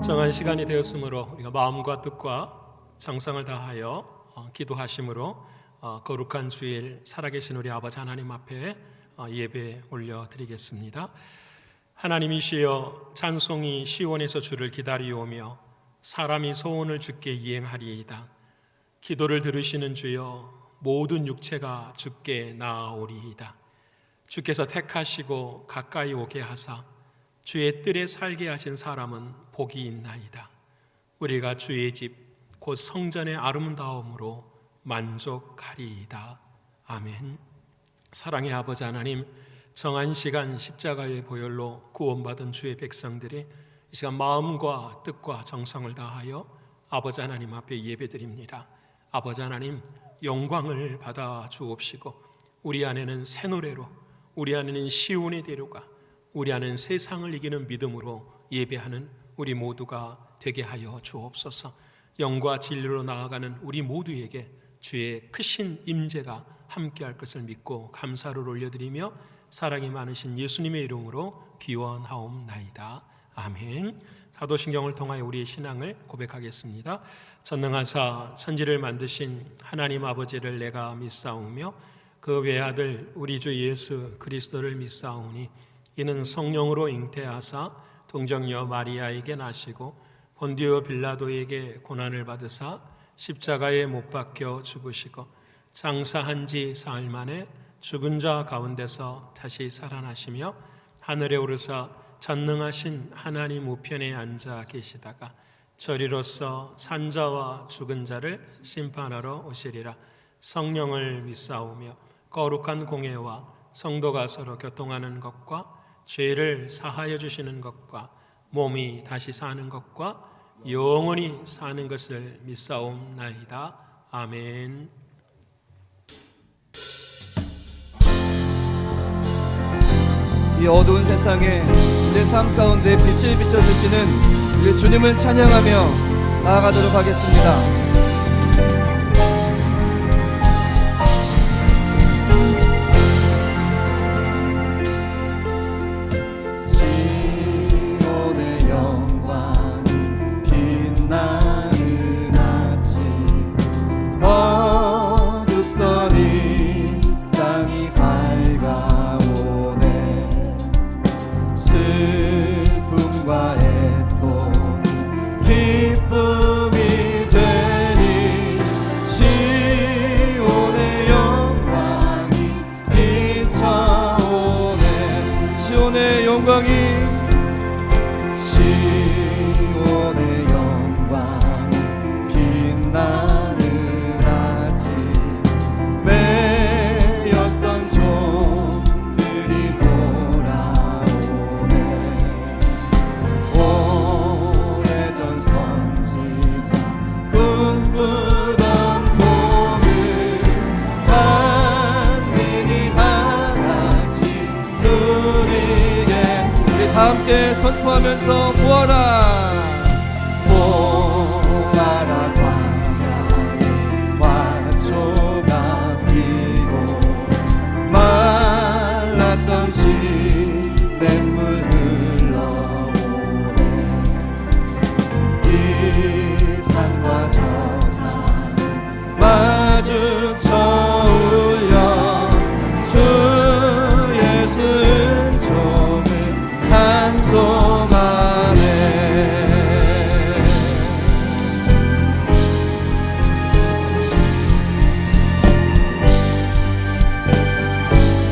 정한 시간이 되었으므로 우리가 마음과 뜻과 정성을 다하여 기도하심으로 거룩한 주일 살아계신 우리 아버지 하나님 앞에 예배 올려드리겠습니다. 하나님이시여, 찬송이 시온에서 주를 기다리오며 사람이 소원을 주께 이행하리이다. 기도를 들으시는 주여, 모든 육체가 주께 나아오리이다. 주께서 택하시고 가까이 오게 하사 주의 뜰에 살게 하신 사람은 복이 있나이다. 우리가 주의 집 곧 성전의 아름다움으로 만족하리이다. 아멘. 사랑의 아버지 하나님, 정한 시간 십자가의 보혈로 구원받은 주의 백성들이 이 시간 마음과 뜻과 정성을 다하여 아버지 하나님 앞에 예배드립니다. 아버지 하나님, 영광을 받아 주옵시고 우리 안에는 새 노래로, 우리 안에는 시온의 대로가, 우리 안에는 세상을 이기는 믿음으로 예배하는 우리 모두가 되게 하여 주옵소서. 영과 진리로 나아가는 우리 모두에게 주의 크신 임재가 함께할 것을 믿고 감사를 올려드리며 사랑이 많으신 예수님의 이름으로 기원하옵나이다. 아멘. 사도신경을 통하여 우리의 신앙을 고백하겠습니다. 전능하사 천지를 만드신 하나님 아버지를 내가 믿사오며 그 외아들 우리 주 예수 그리스도를 믿사오니 이는 성령으로 잉태하사 동정녀 마리아에게 나시고 본디오 빌라도에게 고난을 받으사 십자가에 못 박혀 죽으시고 장사한 지 사흘 만에 죽은 자 가운데서 다시 살아나시며 하늘에 오르사 전능하신 하나님 우편에 앉아 계시다가 저리로서 산자와 죽은 자를 심판하러 오시리라. 성령을 믿사오며 거룩한 공회와 성도가 서로 교통하는 것과 죄를 사하여 주시는 것과 몸이 다시 사는 것과 영원히 사는 것을 믿사옵나이다. 아멘. 이 어두운 세상에 내 삶 가운데 빛을 비춰주시는 우리 주님을 찬양하며 나아가도록 하겠습니다. 시온의 영광이 빛나느라지 매였던 종들이 돌아오네. 오래전 선지자 꿈꾸던 봄을 만민이 다같이 누리게. 우리 다함께 선포하면서 보아라 보아라 광야에 화초가 피고 말랐던 시냇물 흘러오네. 이 산과 저 산 마주쳐 울려 주 예수 은총을 찬송하네.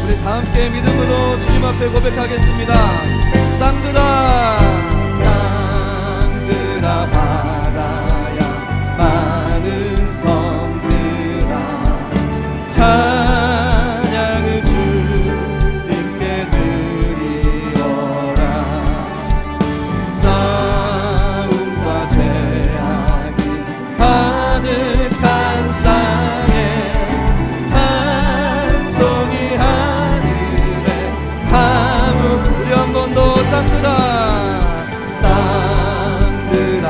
우리 다 함께 믿음으로 주님 앞에 고백하겠습니다. 땅들아 땅들아 바다야 많은 섬들아 찬양을 주님께 드리오라. 싸움과 죄악이 가득한 땅에 찬송이 하늘에 사무. 우리 한 번 더 땅들아 땅들아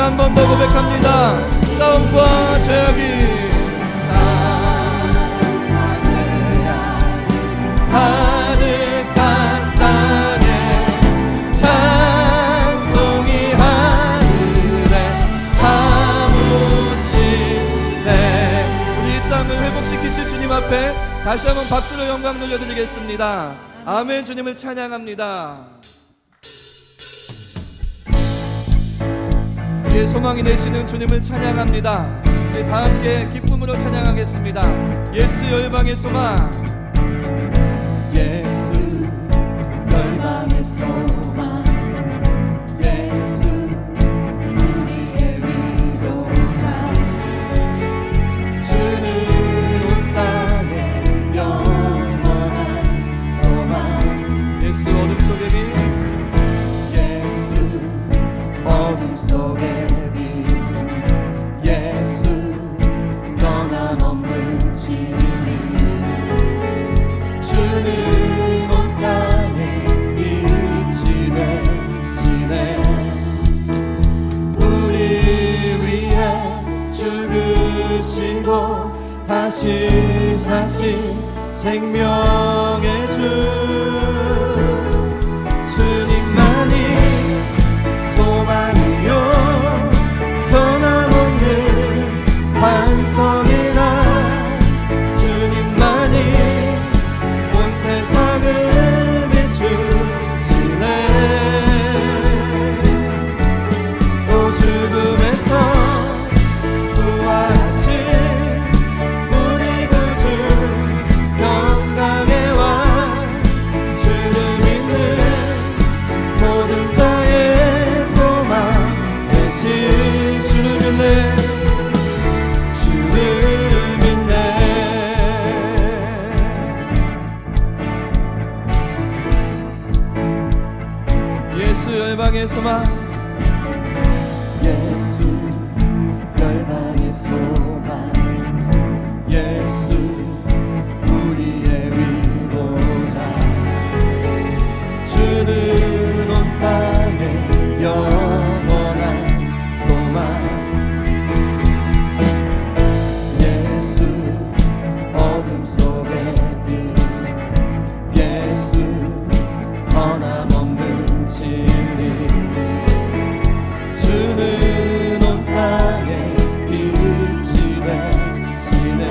한 번 더 고백합니다. 싸움과 죄악이 가득한 땅에 찬송이 하늘에 사무치네. 우리 이 땅을 회복시키실 주님 앞에 다시 한번 박수로 영광 돌려드리겠습니다. 아멘. 주님을 찬양합니다. 우리의 소망이 되시는 주님을 찬양합니다. 우리 다 함께 기쁨으로 찬양하겠습니다. 예수 열방의 소망, 예수 열방의 소망, 예수 우리의 위로자, 주는 온 땅에 영원한 소망. 예수 어둠 속의 빛, 예수 어둠 속의 빛, 예수 변함없는 진리, 주는 온 땅에 빛이 되시네. 우리 위해 죽으시고 다시 사신 생명의 주, 주님만이 소망이요 변함없는 반석이라, 주님만이 온 세상을 비추시네. 또 죽음에서 부활하신 우리 구주 평강의 왕, 주를 믿는 모든 자의 소망 되신, 주를 믿네, 주를 믿네. 예수 열방의 소망, 예수 열방의 소망, 예수 우리의 위로자, 주는 온 땅에 영원한 소망, 예수 어둠 속의 빛, 예수 변함없는 진리, 주는 온 땅에 빛이 되시네.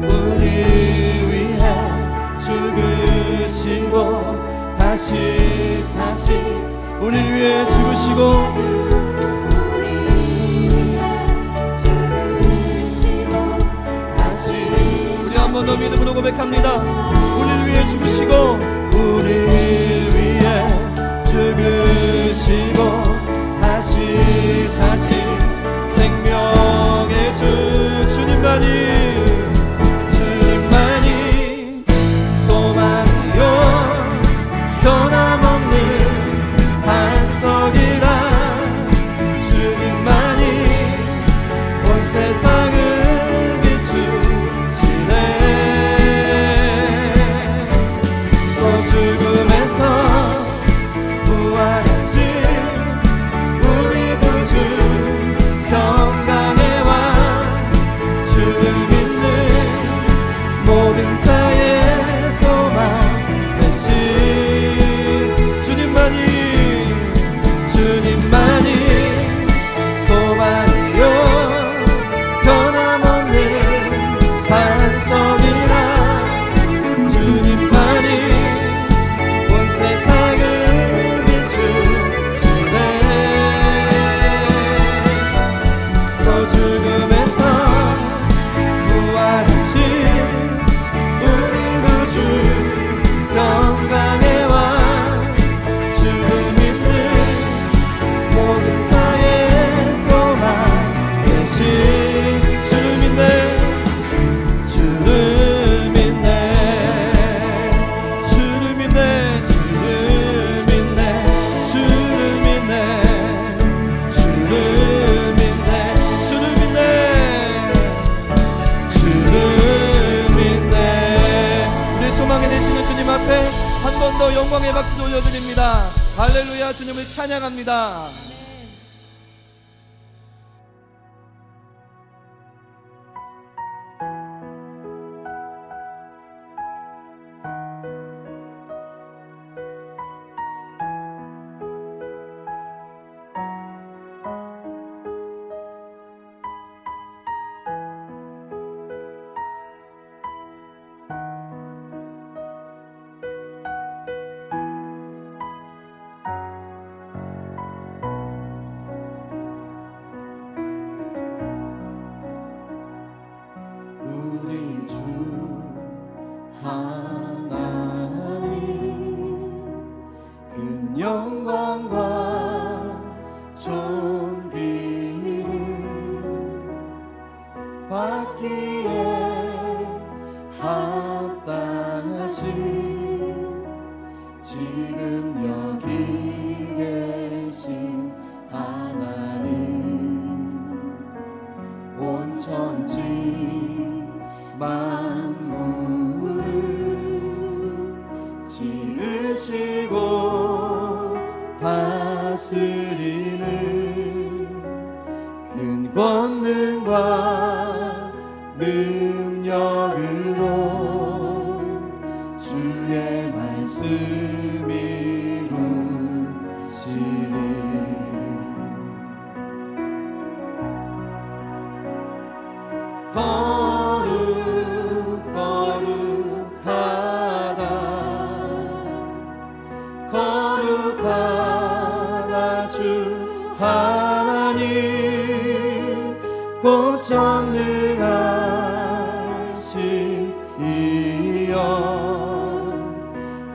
우리 위해 죽으시고 다시 사신, 우리 위해 죽으시고 다시, 우리 한 번 더 믿음으로 고백합니다. 우리를 위해 죽으시고, 우리를 위해 죽으시고 다시 사신 생명의 주, 주님만이, 주님만이 소망이요 변함없는 반석이라, 주님만이 온 세상을 비추시네. 또 죽음에서 부활하신 우리 구주 평강의 왕, 주를 믿는 모든 자의 소망 되신, 주님만이, 주님만이 소망이요 변함없는 반석이라, 주님만이 온 세상을 비추시네. 또 죽음에서 부활하신 우리 구주 평강의 왕, 주를 믿는 모든 자의 소망 되신, 주를 믿네, 주를 믿네, 주를 믿네, 주를 믿네, 주를 믿네, 주를 믿네, 주를 믿네, 주를 믿네. 우리 소망이 되시는 주님 앞에 한 번 더 영광의 박수 올려드립니다. 할렐루야. 주님을 찬양합니다. 영광과 존귀를 받기에 합당하신 지금 여기 계신 하나님, 온 천지 만물을 지으시고 다스리는 큰 권능과 능력으로 주의 말씀이 이루시니 거룩 거룩하다 거룩하다 주 하나님, 곧 전능하신 이여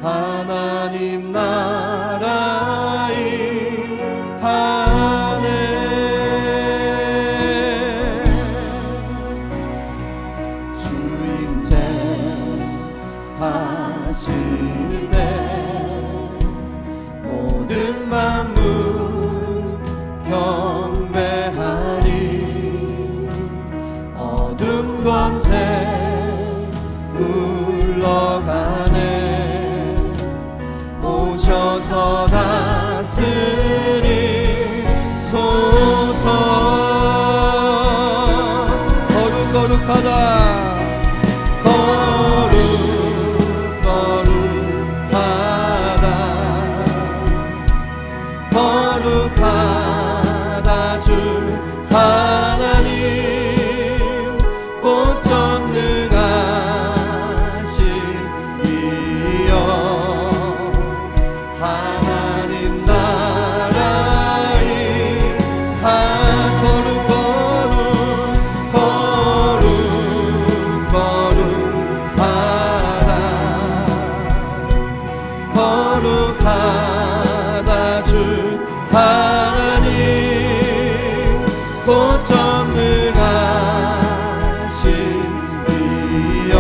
하나님 나라의 하네. 주임제 하실 때 모든 만물 경배하리, 어두운 권세 물러가네, 오셔서 다스리 소서. 거룩거룩하다 거룩 거룩하다 거룩하다 주 하나님, 곧 전능하신 이여 하나님 나라의 거룩 거룩 거룩하다 거룩하다 주 하나님, 곧 전능하신 이여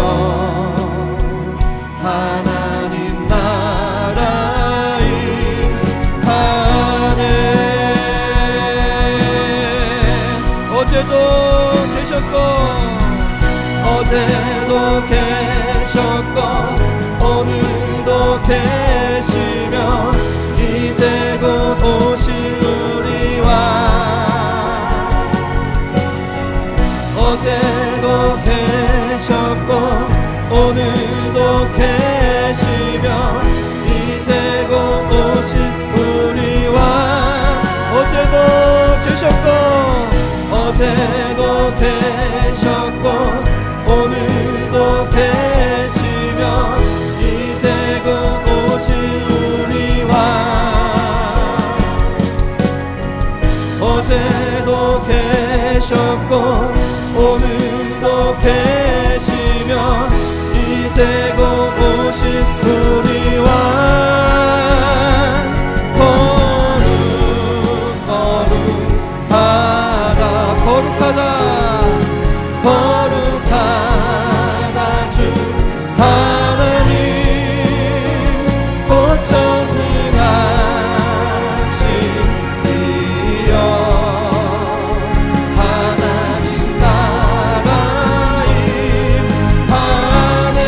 하나님 나라의 하네. 어제도 계셨고 오늘도 계시며 이제 곧 오실 우리와, 어제도 계셨고 오늘도 계시며 이제 곧 오실 우리와, 어제도 계셨고 오늘도 계시며 이제 곧 오실 우리와, 어제도 계셨고 오늘도 계시며 이제 곧 오실 우리와, 거룩 거룩하다 거룩하다 거룩하다 주 하나님, 곧 전능하신 이여 하나님 나라의 하네.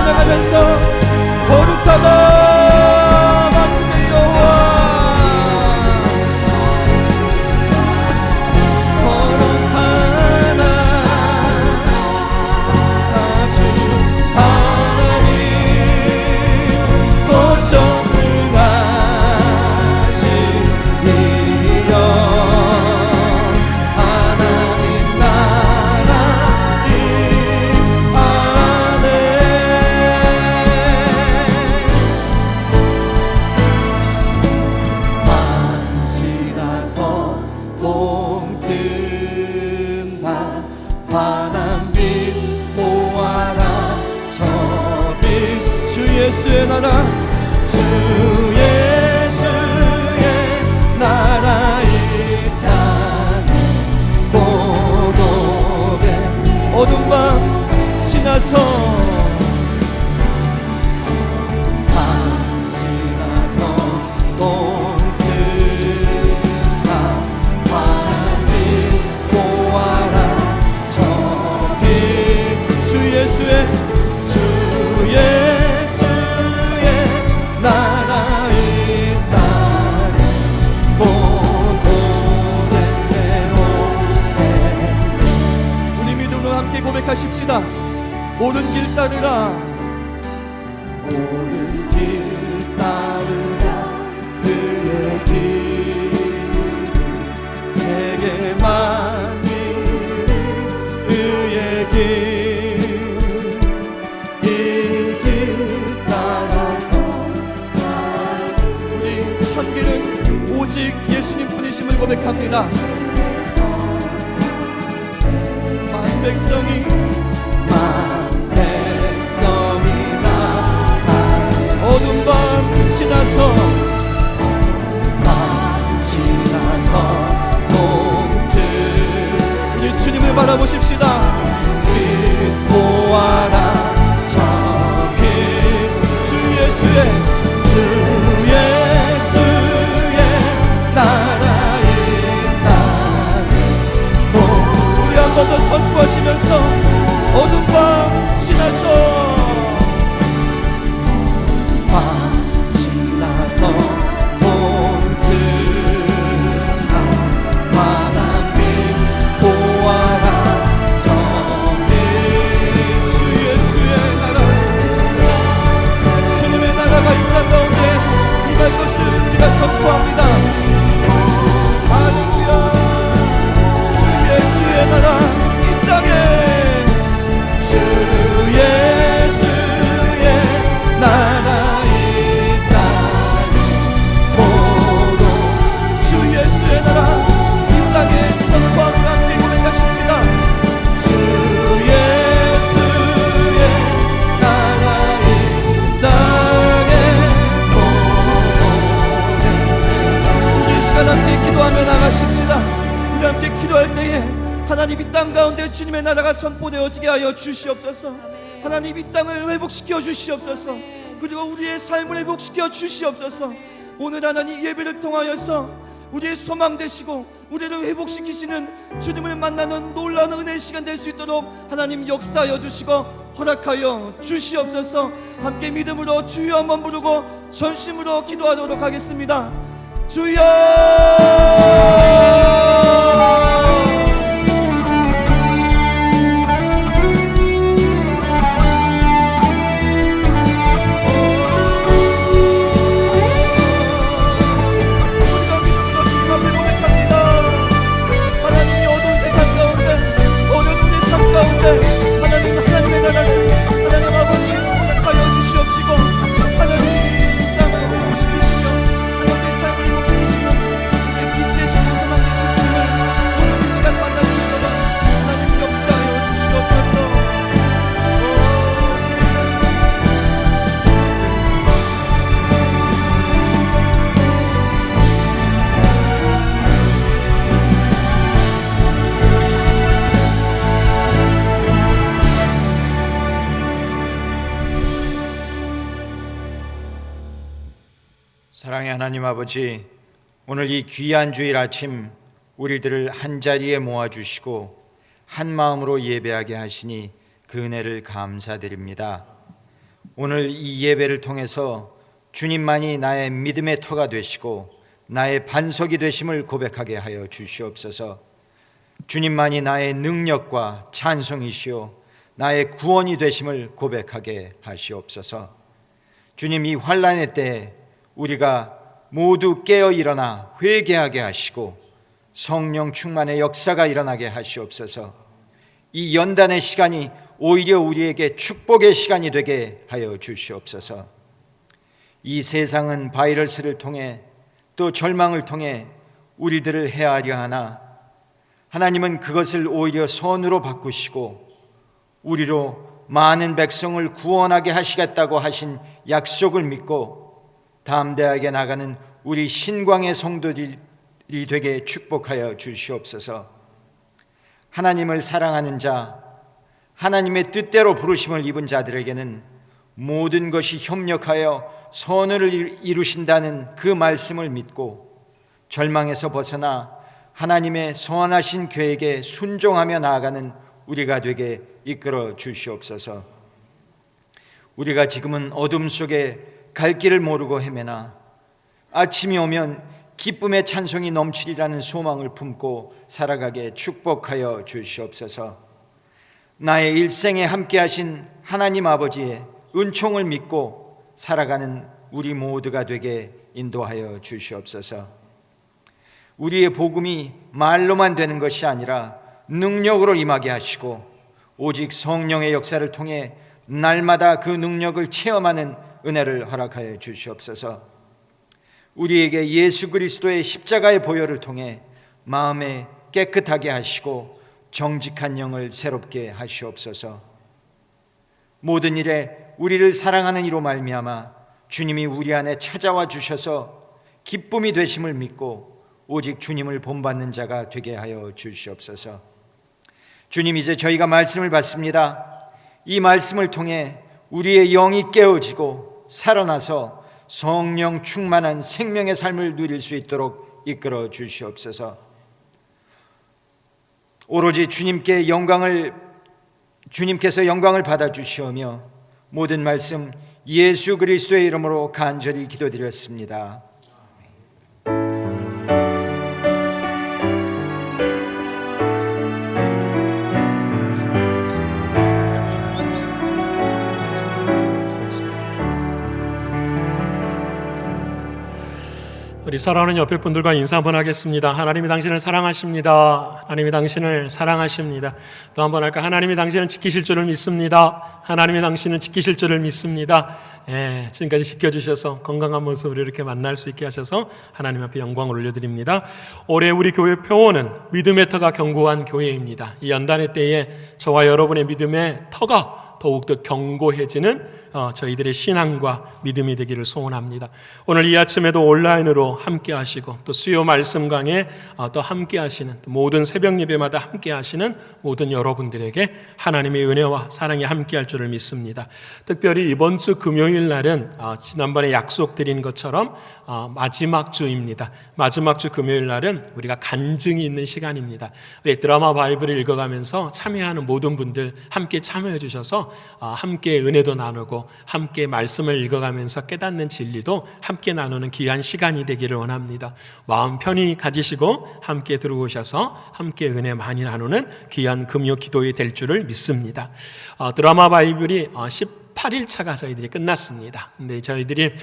찬양하면서 거룩하다 만군의 여호와 예수의 나라 주 예수의 나라의 땅 고독의 어둠 밤 지나서 동트한 하늘 보아라 저기 주 예수의 나라의 땅 고독의 대로에 우리 믿음으로 함께 고백하십시다. 옳은 길 따르라 옳은 길 따르라 그의 길 세계 만민을 그의 길 오직 예수님 뿐이심을 고백합니다. 만 백성이 어둠 밤 지나서 동트 우리 주님을 바라보십시다. 빛 보아라 저빛 주 예수의 나라의 땅 우리 한 번 더 선포하시면서 어둠 밤 지나서 동트한 환한 빛 보아라 저빛 주 예수의 나라 주님의 나라가 이 땅 가운데 임할 것을 우리가 선포합니다. 할렐루야 주 예수의 나라 이 땅에 주 예수의 나라 이 땅에 모두 주 예수의 나라 이 땅에 선포하며 함께 고백하십시다. 주 예수의 나라 이 땅에 모두 함께 기도하며 나가십시다. 우리 함께 기도할 때에 하나님 이 땅 가운데 주님의 나라가 선포되어지게 하여 주시옵소서. 하나님 이 땅을 회복시켜 주시옵소서. 그리고 우리의 삶을 회복시켜 주시옵소서. 오늘 하나님 예배를 통하여서 우리의 소망 되시고 우리를 회복시키시는 주님을 만나는 놀라운 은혜의 시간 될 수 있도록 하나님 역사하여 주시고 허락하여 주시옵소서. 함께 믿음으로 주여 한번 부르고 전심으로 기도하도록 하겠습니다. 주여 하나님의 나라를 하나님 아버지 허락하여 주시옵시고 하나님 땅을 회복시키시며 하나님의 삶을 회복시키시며 우리의 빛 되시고 소망 되신 주님을 오늘 이 시간 만날 수 있도록 하나님 역사하여 주시옵소서. 사랑의 하나님 아버지, 오늘 이 귀한 주일 아침 우리들을 한자리에 모아주시고 한 마음으로 예배하게 하시니 그 은혜를 감사드립니다. 오늘 이 예배를 통해서 주님만이 나의 믿음의 터가 되시고 나의 반석이 되심을 고백하게 하여 주시옵소서. 주님만이 나의 능력과 찬송이시오 나의 구원이 되심을 고백하게 하시옵소서. 주님, 이 환난의 때에 우리가 모두 깨어 일어나 회개하게 하시고 성령 충만의 역사가 일어나게 하시옵소서. 이 연단의 시간이 오히려 우리에게 축복의 시간이 되게 하여 주시옵소서. 이 세상은 바이러스를 통해 또 절망을 통해 우리들을 해하려 하나 하나님은 그것을 오히려 선으로 바꾸시고 우리로 많은 백성을 구원하게 하시겠다고 하신 약속을 믿고 담대하게 나가는 우리 신광의 성도들이 되게 축복하여 주시옵소서. 하나님을 사랑하는 자, 하나님의 뜻대로 부르심을 입은 자들에게는 모든 것이 협력하여 선을 이루신다는 그 말씀을 믿고 절망에서 벗어나 하나님의 선하신 계획에 순종하며 나아가는 우리가 되게 이끌어 주시옵소서. 우리가 지금은 어둠 속에 갈 길을 모르고 헤매나 아침이 오면 기쁨의 찬송이 넘치리라는 소망을 품고 살아가게 축복하여 주시옵소서. 나의 일생에 함께하신 하나님 아버지의 은총을 믿고 살아가는 우리 모두가 되게 인도하여 주시옵소서. 우리의 복음이 말로만 되는 것이 아니라 능력으로 임하게 하시고 오직 성령의 역사를 통해 날마다 그 능력을 체험하는 은혜를 허락하여 주시옵소서. 우리에게 예수 그리스도의 십자가의 보혈을 통해 마음에 깨끗하게 하시고 정직한 영을 새롭게 하시옵소서. 모든 일에 우리를 사랑하는 이로 말미암아 주님이 우리 안에 찾아와 주셔서 기쁨이 되심을 믿고 오직 주님을 본받는 자가 되게 하여 주시옵소서. 주님, 이제 저희가 말씀을 받습니다. 이 말씀을 통해 우리의 영이 깨어지고 살아나서 성령 충만한 생명의 삶을 누릴 수 있도록 이끌어 주시옵소서. 오로지 주님께서 영광을 받아 주시오며 모든 말씀 예수 그리스도의 이름으로 간절히 기도드렸습니다. 우리 사랑하는 옆에 분들과 인사 한번 하겠습니다. 하나님이 당신을 사랑하십니다. 하나님이 당신을 사랑하십니다. 또 한번 할까? 하나님이 당신을 지키실 줄을 믿습니다. 하나님이 당신을 지키실 줄을 믿습니다. 지금까지 지켜주셔서 건강한 모습으로 이렇게 만날 수 있게 하셔서 하나님 앞에 영광을 올려드립니다. 올해 우리 교회 표어는 믿음의 터가 견고한 교회입니다. 이 연단의 때에 저와 여러분의 믿음의 터가 더욱더 견고해지는 저희들의 신앙과 믿음이 되기를 소원합니다. 오늘 이 아침에도 온라인으로 함께 하시고 또 수요 말씀 강에 또 함께 하시는 모든 새벽 예배마다 함께 하시는 모든 여러분들에게 하나님의 은혜와 사랑이 함께 할 줄을 믿습니다. 특별히 이번 주 금요일 날은 지난번에 약속드린 것처럼 마지막 주입니다. 마지막 주 금요일 날은 우리가 간증이 있는 시간입니다. 우리 드라마 바이블을 읽어가면서 참여하는 모든 분들 함께 참여해 주셔서 함께 은혜도 나누고 함께 말씀을 읽어가면서 깨닫는 진리도 함께 나누는 귀한 시간이 되기를 원합니다. 마음 편히 가지시고 함께 들어오셔서 함께 은혜 많이 나누는 귀한 금요 기도회 될 줄을 믿습니다. 드라마 바이블이 18일차가 저희들이 끝났습니다. 근데 저희들이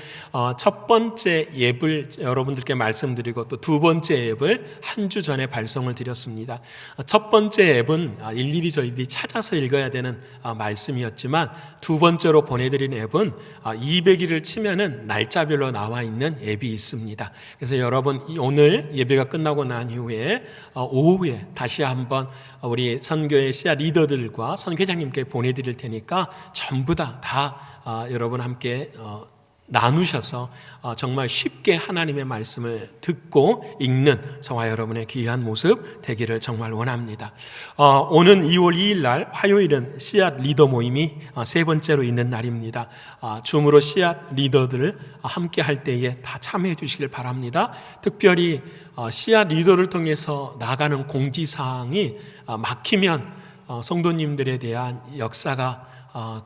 첫 번째 앱을 여러분들께 말씀드리고 또 두 번째 앱을 한 주 전에 발송을 드렸습니다. 첫 번째 앱은 일일이 저희들이 찾아서 읽어야 되는 말씀이었지만 두 번째로 보내드린 앱은 200일을 치면은 날짜별로 나와 있는 앱이 있습니다. 그래서 여러분 오늘 예배가 끝나고 난 이후에 오후에 다시 한번 우리 선교의 씨앗 리더들과 선교장님께 보내드릴 테니까 전부 다 여러분 함께 나누셔서 정말 쉽게 하나님의 말씀을 듣고 읽는 저와 여러분의 귀한 모습 되기를 정말 원합니다. 오는 2월 2일 날 화요일은 씨앗 리더 모임이 세 번째로 있는 날입니다. 줌으로 씨앗 리더들을 함께 할 때에 다 참여해 주시길 바랍니다. 특별히 씨앗 리더를 통해서 나가는 공지사항이 막히면 성도님들에 대한 역사가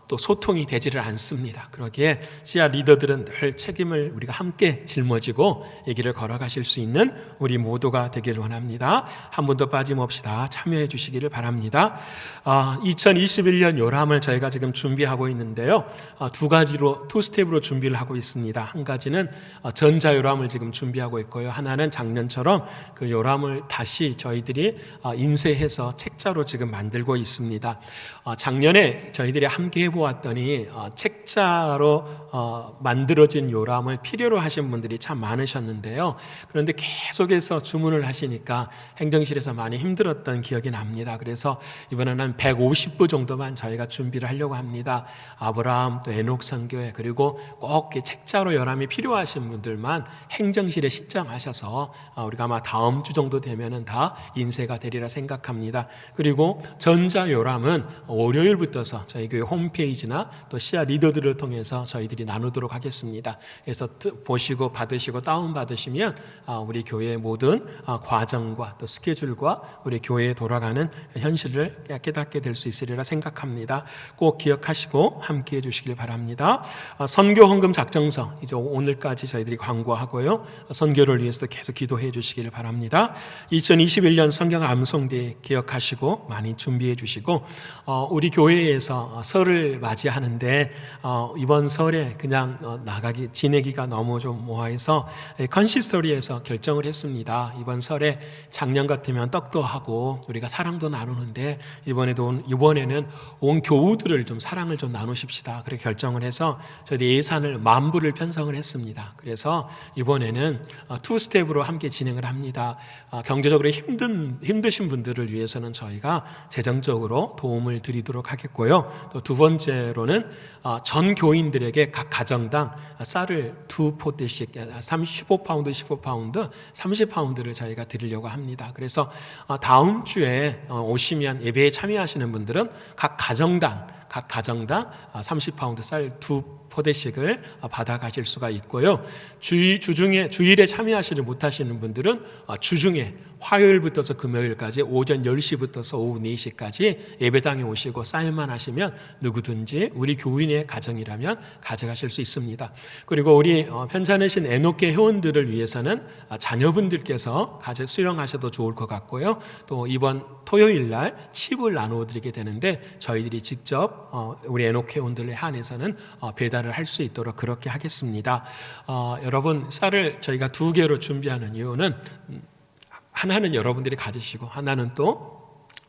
또 소통이 되지를 않습니다. 그러기에 씨앗 리더들은 늘 책임을 우리가 함께 짊어지고 이 길을 걸어가실 수 있는 우리 모두가 되기를 원합니다. 한 분도 빠짐없이 다 참여해 주시기를 바랍니다. 2021년 요람을 저희가 지금 준비하고 있는데요. 두 스텝으로 준비를 하고 있습니다. 한 가지는 전자 요람을 지금 준비하고 있고요. 하나는 작년처럼 그 요람을 다시 저희들이 인쇄해서 책자로 지금 만들고 있습니다. 작년에 저희들이 함께 해보았더니 책자로 만들어진 요람을 필요로 하신 분들이 참 많으셨는데요. 그런데 계속해서 주문을 하시니까 행정실에서 많이 힘들었던 기억이 납니다. 그래서 이번에는 한 150부 정도만 저희가 준비를 하려고 합니다. 아브라함 또 에녹 선교회 그리고 꼭 책자로 요람이 필요하신 분들만 행정실에 신청하셔서 우리가 아마 다음 주 정도 되면은 다 인쇄가 되리라 생각합니다. 그리고 전자 요람은 월요일부터서 저희 교회 홈페이지나 또 씨앗 리더들을 통해서 저희들이 나누도록 하겠습니다. 그래서 보시고 받으시고 다운 받으시면 우리 교회의 모든 과정과 또 스케줄과 우리 교회에 돌아가는 현실을 깨닫게 될 수 있으리라 생각합니다. 꼭 기억하시고 함께해 주시길 바랍니다. 선교 헌금 작정서 이제 오늘까지 저희들이 광고하고요. 선교를 위해서도 계속 기도해 주시기를 바랍니다. 2021년 성경 암송대 기억하시고 많이 준비해 주시고 우리 교회에서 설을 맞이하는데 이번 설에 그냥 지내기가 너무 좀 모호해서 컨시스토리에서 결정을 했습니다. 이번 설에 작년 같으면 떡도 하고 우리가 사랑도 나누는데 이번에는 온 교우들을 좀 사랑을 좀 나누십시다. 그렇게 결정을 해서 저희 예산을 10,000불을 편성을 했습니다. 그래서 이번에는 투 스텝으로 함께 진행을 합니다. 경제적으로 힘드신 분들을 위해서는 저희가 재정적으로 도움을 드리도록 하겠고요. 또 두 번째로는 전 교인들에게 각 가정당 쌀을 2포대씩 15파운드 15파운드 30파운드를 저희가 드리려고 합니다. 그래서 다음 주에 오시면 예배에 참여하시는 분들은 각 가정당 30파운드 쌀 2포대씩을 받아가실 수가 있고요. 주일에 참여하시지 못하시는 분들은 주중에 화요일부터서 금요일까지 오전 10시부터서 오후 4시까지 예배당에 오시고 사인만 하시면 누구든지 우리 교인의 가정이라면 가져가실 수 있습니다. 그리고 우리 편찮으신 에녹계 회원들을 위해서는 자녀분들께서 수령하셔도 좋을 것 같고요. 또 이번 토요일 날 칩을 나누어 드리게 되는데 저희들이 직접 우리 에녹 회원들에 한해서는 배달을 할 수 있도록 그렇게 하겠습니다. 여러분 쌀을 저희가 2개로 준비하는 이유는 하나는 여러분들이 가지시고 하나는 또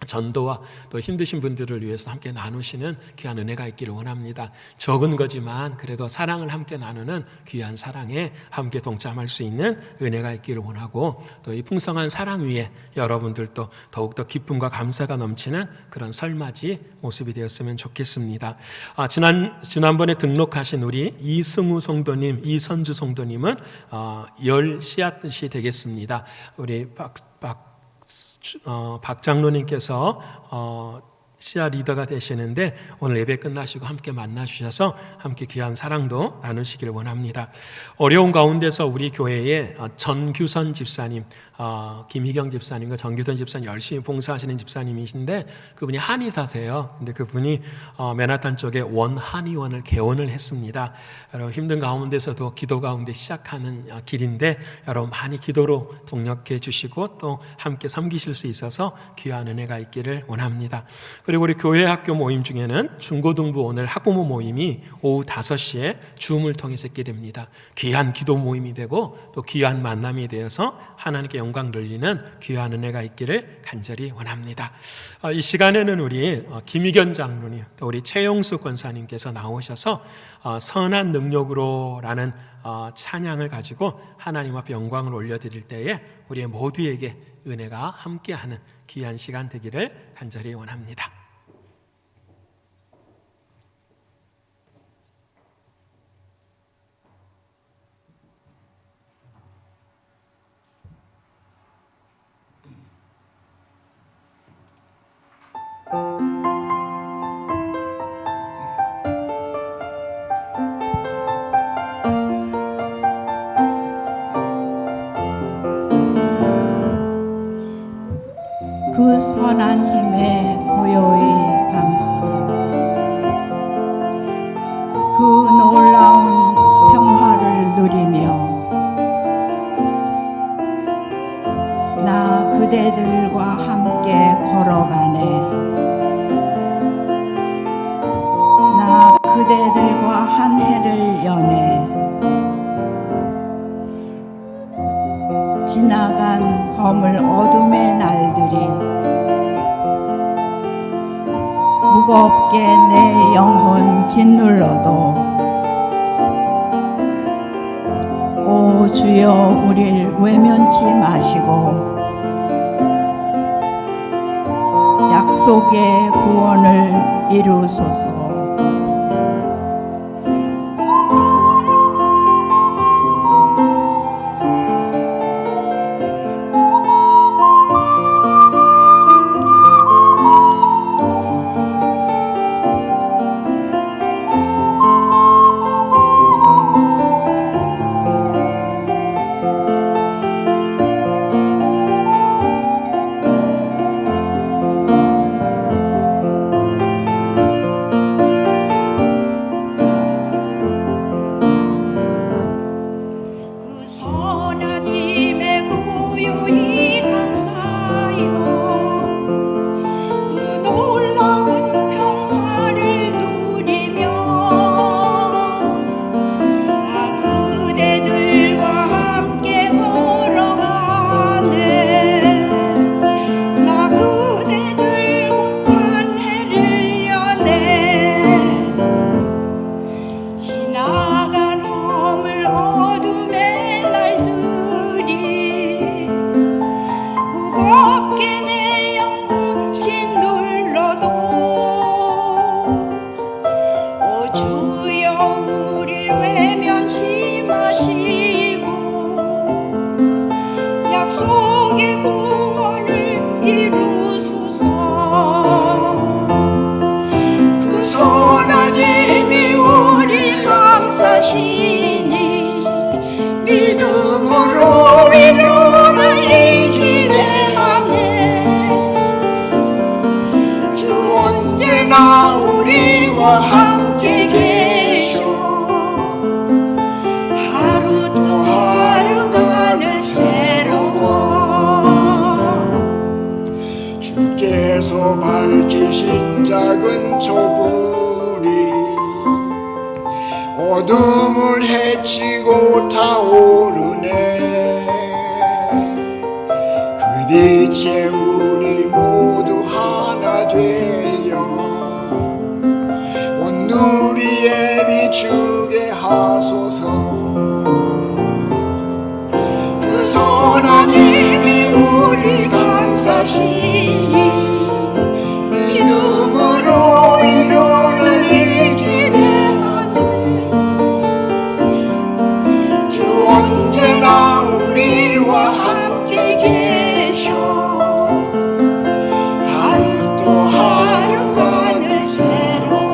전도와 또 힘드신 분들을 위해서 함께 나누시는 귀한 은혜가 있기를 원합니다. 적은 거지만 그래도 사랑을 함께 나누는 귀한 사랑에 함께 동참할 수 있는 은혜가 있기를 원하고 또 이 풍성한 사랑 위에 여러분들도 더욱더 기쁨과 감사가 넘치는 그런 설맞이 모습이 되었으면 좋겠습니다. 지난번에 등록하신 우리 이승우 성도님, 이선주 성도님은 열 씨앗듯이 되겠습니다. 우리 박 장로님께서 씨앗 리더가 되시는데 오늘 예배 끝나시고 함께 만나주셔서 함께 귀한 사랑도 나누시기를 원합니다. 어려운 가운데서 우리 교회에 전규선 집사님, 김희경 집사님과 전규선 집사님 열심히 봉사하시는 집사님이신데 그분이 한의사세요. 근데 그분이 맨하탄 쪽에 원한의원을 개원을 했습니다. 여러분 힘든 가운데서도 기도 가운데 시작하는 길인데 여러분 많이 기도로 동력해 주시고 또 함께 섬기실 수 있어서 귀한 은혜가 있기를 원합니다. 그리고 우리 교회 학교 모임 중에는 중고등부 오늘 학부모 모임이 오후 5시에 줌을 통해서 있게 됩니다. 귀한 기도 모임이 되고 또 귀한 만남이 되어서 하나님께 영광 돌리는 귀한 은혜가 있기를 간절히 원합니다. 이 시간에는 우리 김희견 장로님 또 우리 최용수 권사님께서 나오셔서 선한 능력으로라는 찬양을 가지고 하나님 앞에 영광을 올려드릴 때에 우리 모두에게 은혜가 함께하는 귀한 시간 되기를 간절히 원합니다. 그 선한 힘에 고요히 감싸 놀라운 평화를 누리며 나 그대들과 함께 걸어가네. 나 그대들과 한 해를 여네. 지나간 허물 어둠의 날들이 무겁게 내 영혼 짓눌러도 오 주여 우릴 외면치 마시고 약속의 구원을 이루소서. 믿음으로 일어날 일 기대하네. 주 언제나 우리와 함께 계셔. 하루 또 하루가 늘 새로워. 주께서 밝히신 작은 촛불이 어둠을 헤치고 타오르네. 그 빛에 우리 모두 하나 되어 온누리에 비추게 하소서. 그 선한 힘이 우리 감싸시니 믿음으로 일어날 일 기대하네. 주 언제나 우리와 함께 계셔. 하루 또 하루가 늘 새로워.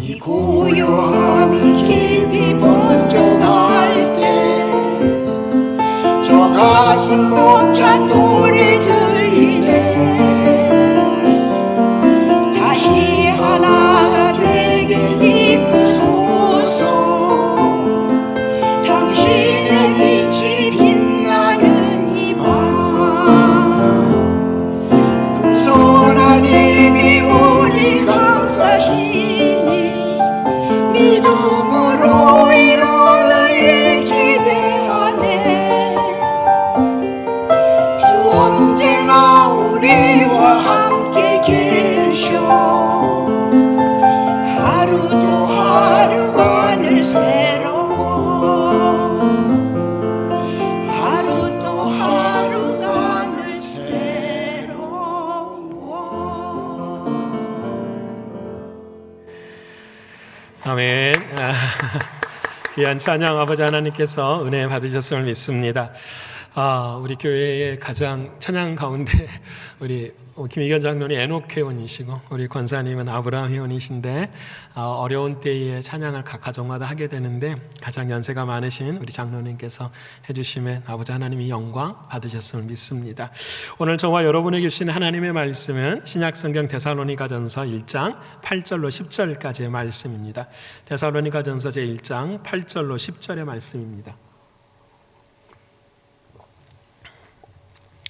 이 고요함이 깊이 번져갈 때 저 가슴 벅찬 노래 들리네. 다시 하나가 되게 이끄소서. 당신의 빛이 빛나는 이 밤. 그 선한 힘이 우리 감싸시니 믿음으로 일어날 일 기대하네. 주 언제나 우리와 함께 계셔. 하루 또 하루가 늘 새로워. 하루 또 하루가 늘 새로워. 아멘. 귀한 찬양 아버지 하나님께서 은혜 받으셨음을 믿습니다. 우리 교회의 가장 찬양 가운데 우리 김희견 장로님 에녹 회원이시고 우리 권사님은 아브라함 회원이신데 어려운 때에 찬양을 각 가정마다 하게 되는데 가장 연세가 많으신 우리 장로님께서 해주시면 아버지 하나님이 영광 받으셨음을 믿습니다. 오늘 저와 여러분에게 주신 하나님의 말씀은 신약성경 데살로니가전서 1장 8절로 10절까지의 말씀입니다. 데살로니가전서 제1장 8절로 10절의 말씀입니다.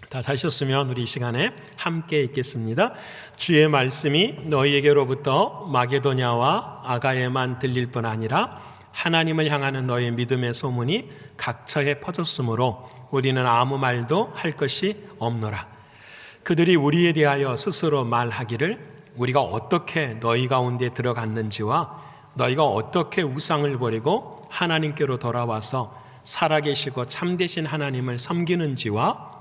다 찾으셨으면 우리 이 시간에 함께 읽겠습니다. 주의 말씀이 너희에게로부터 마게도냐와 아가에만 들릴 뿐 아니라 하나님을 향하는 너희 믿음의 소문이 각처에 퍼졌으므로 우리는 아무 말도 할 것이 없노라. 그들이 우리에 대하여 스스로 말하기를 우리가 어떻게 너희 가운데 들어갔는지와 너희가 어떻게 우상을 버리고 하나님께로 돌아와서 살아계시고 참되신 하나님을 섬기는지와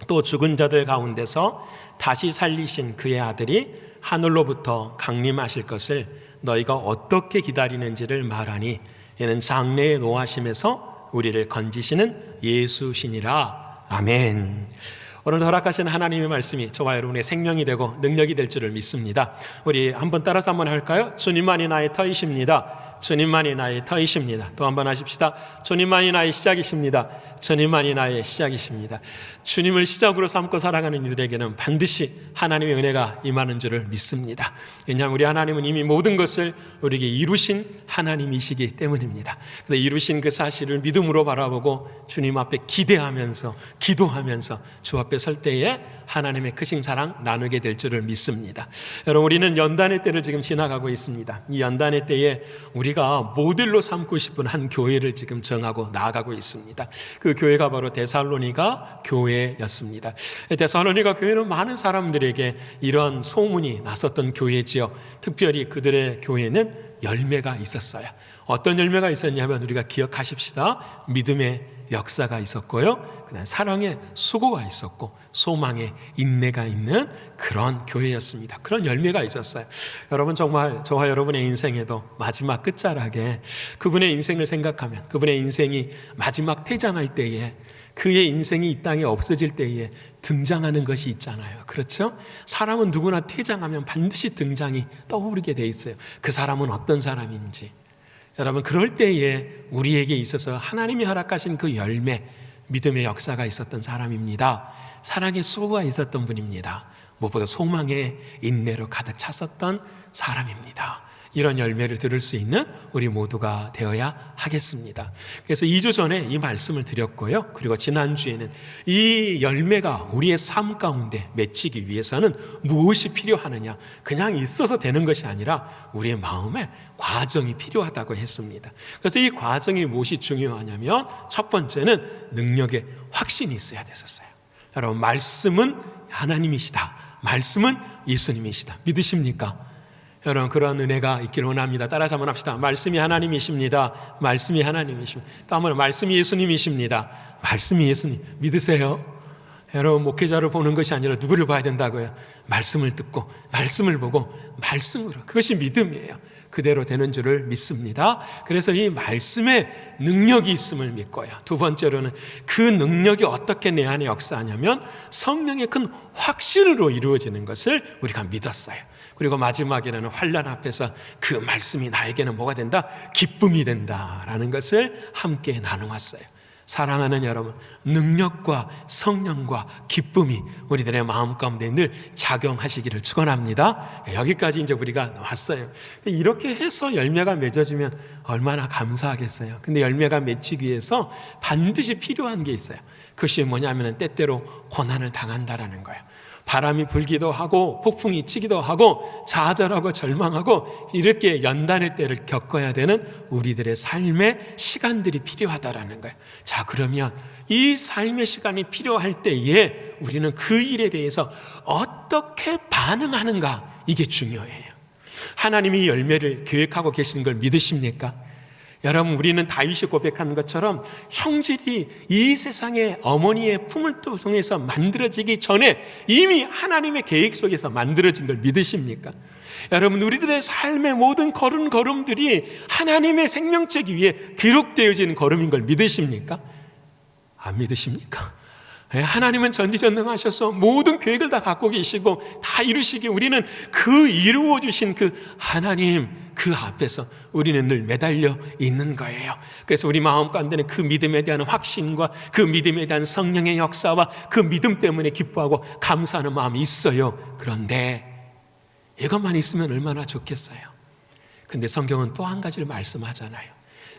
또 죽은 자들 가운데서 다시 살리신 그의 아들이 하늘로부터 강림하실 것을 너희가 어떻게 기다리는지를 말하니 이는 장래의 노하심에서 우리를 건지시는 예수시니라. 아멘. 오늘 허락하신 하나님의 말씀이 저와 여러분의 생명이 되고 능력이 될 줄을 믿습니다. 우리 한번 따라서 한번 할까요? 주님만이 나의 터이십니다. 주님만이 나의 터이십니다. 또 한번 하십시다. 주님만이 나의 시작이십니다. 주님만이 나의 시작이십니다. 주님을 시작으로 삼고 살아가는 이들에게는 반드시 하나님의 은혜가 임하는 줄을 믿습니다. 왜냐하면 우리 하나님은 이미 모든 것을 우리에게 이루신 하나님이시기 때문입니다. 그래서 이루신 그 사실을 믿음으로 바라보고 주님 앞에 기대하면서 기도하면서 주 앞에 설 때에 하나님의 크신 사랑 나누게 될 줄을 믿습니다. 여러분, 우리는 연단의 때를 지금 지나가고 있습니다. 이 연단의 때에 우리가 모델로 삼고 싶은 한 교회를 지금 정하고 나아가고 있습니다. 그 교회가 바로 데살로니가 교회였습니다. 데살로니가 교회는 많은 사람들에게 이런 소문이 났었던 교회지요. 특별히 그들의 교회는 열매가 있었어요. 어떤 열매가 있었냐면 우리가 기억하십시다. 믿음의 역사가 있었고요. 그다음 사랑의 수고가 있었고 소망의 인내가 있는 그런 교회였습니다. 그런 열매가 있었어요. 여러분, 정말 저와 여러분의 인생에도 마지막 끝자락에 그분의 인생을 생각하면 그분의 인생이 마지막 퇴장할 때에 그의 인생이 이 땅에 없어질 때에 등장하는 것이 있잖아요. 그렇죠? 사람은 누구나 퇴장하면 반드시 등장이 떠오르게 돼 있어요. 그 사람은 어떤 사람인지. 여러분, 그럴 때에 우리에게 있어서 하나님이 허락하신 그 열매, 믿음의 역사가 있었던 사람입니다. 사랑의 수고가 있었던 분입니다. 무엇보다 소망의 인내로 가득 찼었던 사람입니다. 이런 열매를 들을 수 있는 우리 모두가 되어야 하겠습니다. 그래서 2주 전에 이 말씀을 드렸고요. 그리고 지난주에는 이 열매가 우리의 삶 가운데 맺히기 위해서는 무엇이 필요하느냐, 그냥 있어서 되는 것이 아니라 우리의 마음에 과정이 필요하다고 했습니다. 그래서 이 과정이 무엇이 중요하냐면 첫 번째는 능력의 확신이 있어야 됐었어요. 여러분, 말씀은 하나님이시다. 말씀은 예수님이시다. 믿으십니까? 여러분, 그런 은혜가 있기를 원합니다. 따라서 한번 합시다. 말씀이 하나님이십니다. 말씀이 하나님이십니다. 또 한번 말씀이 예수님이십니다. 말씀이 예수님. 믿으세요? 여러분, 목회자를 보는 것이 아니라 누구를 봐야 된다고요? 말씀을 듣고 말씀을 보고 말씀으로. 그것이 믿음이에요. 그대로 되는 줄을 믿습니다. 그래서 이 말씀에 능력이 있음을 믿고요. 두 번째로는 그 능력이 어떻게 내 안에 역사하냐면 성령의 큰 확신으로 이루어지는 것을 우리가 믿었어요. 그리고 마지막에는 환난 앞에서 그 말씀이 나에게는 뭐가 된다? 기쁨이 된다라는 것을 함께 나누었어요. 사랑하는 여러분, 능력과 성령과 기쁨이 우리들의 마음 가운데 늘 작용하시기를 축원합니다. 여기까지 이제 우리가 왔어요. 이렇게 해서 열매가 맺어지면 얼마나 감사하겠어요. 근데 열매가 맺히기 위해서 반드시 필요한 게 있어요. 그것이 뭐냐면 때때로 고난을 당한다라는 거예요. 바람이 불기도 하고 폭풍이 치기도 하고 좌절하고 절망하고 이렇게 연단의 때를 겪어야 되는 우리들의 삶의 시간들이 필요하다라는 거예요. 자, 그러면 이 삶의 시간이 필요할 때에 우리는 그 일에 대해서 어떻게 반응하는가, 이게 중요해요. 하나님이 열매를 계획하고 계신 걸 믿으십니까? 여러분, 우리는 다윗이 고백하는 것처럼 형질이 이 세상의 어머니의 품을 통해서 만들어지기 전에 이미 하나님의 계획 속에서 만들어진 걸 믿으십니까? 여러분, 우리들의 삶의 모든 걸음들이 하나님의 생명책 위에 기록되어진 걸음인 걸 믿으십니까? 안 믿으십니까? 하나님은 전지전능하셔서 모든 계획을 다 갖고 계시고 다 이루시기에 우리는 그 이루어주신 그 하나님 그 앞에서 우리는 늘 매달려 있는 거예요. 그래서 우리 마음 가운데는 그 믿음에 대한 확신과 그 믿음에 대한 성령의 역사와 그 믿음 때문에 기뻐하고 감사하는 마음이 있어요. 그런데 이것만 있으면 얼마나 좋겠어요. 근데 성경은 또 한 가지를 말씀하잖아요.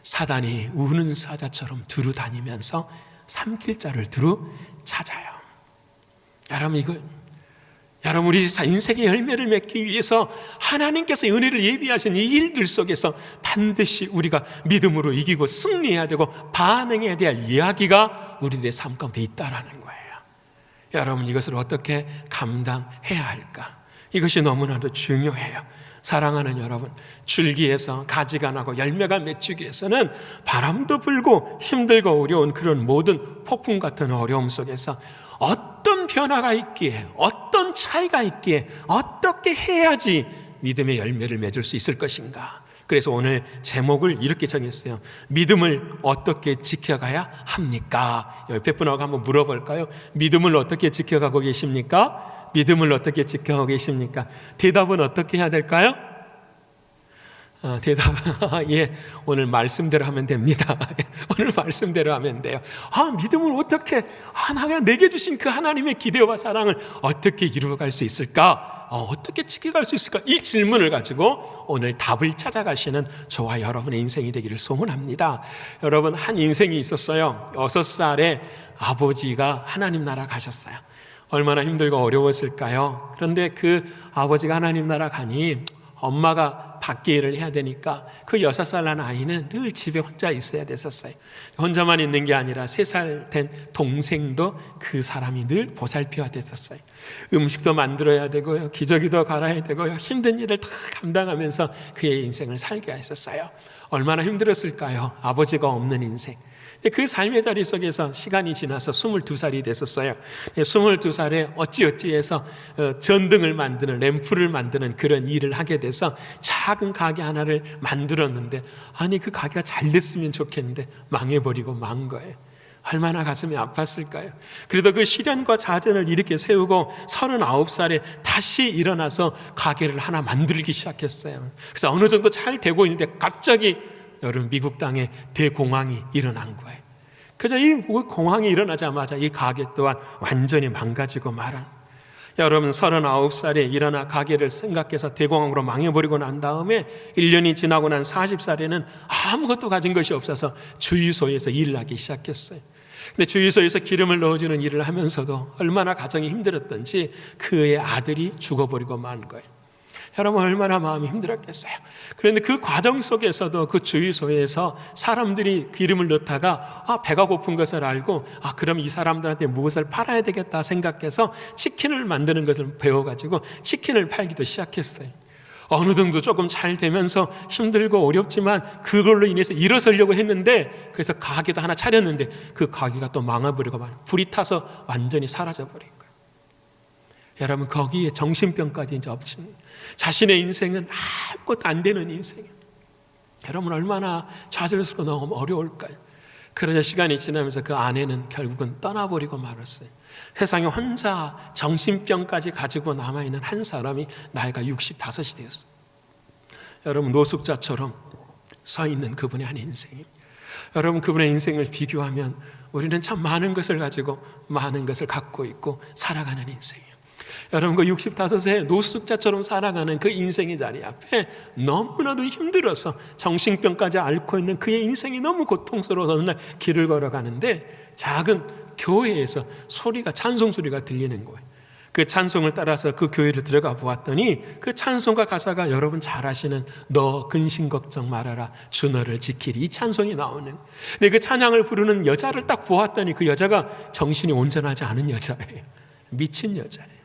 사단이 우는 사자처럼 두루 다니면서 삼킬 자를 두루 찾아요. 여러분 우리 인생의 열매를 맺기 위해서 하나님께서 은혜를 예비하신 이 일들 속에서 반드시 우리가 믿음으로 이기고 승리해야 되고 반응해야 될 이야기가 우리들의 삶 가운데 있다라는 거예요. 여러분 이것을 어떻게 감당해야 할까? 이것이 너무나도 중요해요. 사랑하는 여러분, 줄기에서 가지가 나고 열매가 맺히기 위해서는 바람도 불고 힘들고 어려운 그런 모든 폭풍 같은 어려움 속에서 어떤 변화가 있기에, 어떤 차이가 있기에, 어떻게 해야지 믿음의 열매를 맺을 수 있을 것인가. 그래서 오늘 제목을 이렇게 정했어요. 믿음을 어떻게 지켜가야 합니까? 옆에 분하고 한번 물어볼까요? 믿음을 어떻게 지켜가고 계십니까? 믿음을 어떻게 지켜가고 계십니까? 대답은 어떻게 해야 될까요? 대답은 예, 오늘 말씀대로 하면 됩니다. 오늘 말씀대로 하면 돼요. 믿음을 어떻게 내게 주신 그 하나님의 기대와 사랑을 어떻게 이루어갈 수 있을까? 어떻게 지켜갈 수 있을까? 이 질문을 가지고 오늘 답을 찾아가시는 저와 여러분의 인생이 되기를 소원합니다. 여러분 한 인생이 있었어요. 6살에 아버지가 하나님 나라 가셨어요. 얼마나 힘들고 어려웠을까요? 그런데 그 아버지가 하나님 나라 가니 엄마가 밖에 일을 해야 되니까 그 6살 난 아이는 늘 집에 혼자 있어야 됐었어요. 혼자만 있는 게 아니라 3살 된 동생도 그 사람이 늘 보살펴야 됐었어요. 음식도 만들어야 되고요, 기저귀도 갈아야 되고요, 힘든 일을 다 감당하면서 그의 인생을 살게 했었어요. 얼마나 힘들었을까요? 아버지가 없는 인생. 그 삶의 자리 속에서 시간이 지나서 22살이 됐었어요. 22살에 어찌어찌해서 전등을 만드는, 램프를 만드는 그런 일을 하게 돼서 작은 가게 하나를 만들었는데, 그 가게가 잘 됐으면 좋겠는데 망해버리고 만 거예요. 얼마나 가슴이 아팠을까요? 그래도 그 시련과 자전을 이렇게 세우고 39살에 다시 일어나서 가게를 하나 만들기 시작했어요. 그래서 어느 정도 잘 되고 있는데 갑자기 여러분 미국 땅에 대공황이 일어난 거예요. 그래서 이 공황이 일어나자마자 이 가게 또한 완전히 망가지고 말아. 여러분 39살에 일어나 가게를 생각해서 대공황으로 망해버리고 난 다음에 1년이 지나고 난 40살에는 아무것도 가진 것이 없어서 주유소에서 일을 하기 시작했어요. 근데 주유소에서 기름을 넣어주는 일을 하면서도 얼마나 가정이 힘들었던지 그의 아들이 죽어버리고 만 거예요. 여러분 얼마나 마음이 힘들었겠어요. 그런데 그 과정 속에서도 그 주유소에서 사람들이 기름을 넣다가 배가 고픈 것을 알고 그럼 이 사람들한테 무엇을 팔아야 되겠다 생각해서 치킨을 만드는 것을 배워가지고 치킨을 팔기도 시작했어요. 어느 정도 조금 잘 되면서 힘들고 어렵지만 그걸로 인해서 일어서려고 했는데, 그래서 가게도 하나 차렸는데 그 가게가 또 망해버리고 불이 타서 완전히 사라져버린 거예요. 여러분 거기에 정신병까지 이제 엎칩니다. 자신의 인생은 아무것도 안 되는 인생이에요. 여러분 얼마나 좌절스럽고 너무 어려울까요? 그러자 시간이 지나면서 그 아내는 결국은 떠나버리고 말았어요. 세상에 혼자 정신병까지 가지고 남아있는 한 사람이 나이가 65이 되었어요. 여러분 노숙자처럼 서 있는 그분의 한 인생이에요. 여러분 그분의 인생을 비교하면 우리는 참 많은 것을 가지고 많은 것을 갖고 있고 살아가는 인생이에요. 여러분 그 65세 노숙자처럼 살아가는 그 인생의 자리 앞에 너무나도 힘들어서 정신병까지 앓고 있는 그의 인생이 너무 고통스러워서 어느 날 길을 걸어가는데 작은 교회에서 찬송 소리가 들리는 거예요. 그 찬송을 따라서 그 교회를 들어가 보았더니 그 찬송과 가사가 여러분 잘 아시는 너 근심 걱정 말아라 주 너를 지키리, 이 찬송이 나오는. 근데 그 찬양을 부르는 여자를 딱 보았더니 그 여자가 정신이 온전하지 않은 여자예요. 미친 여자예요.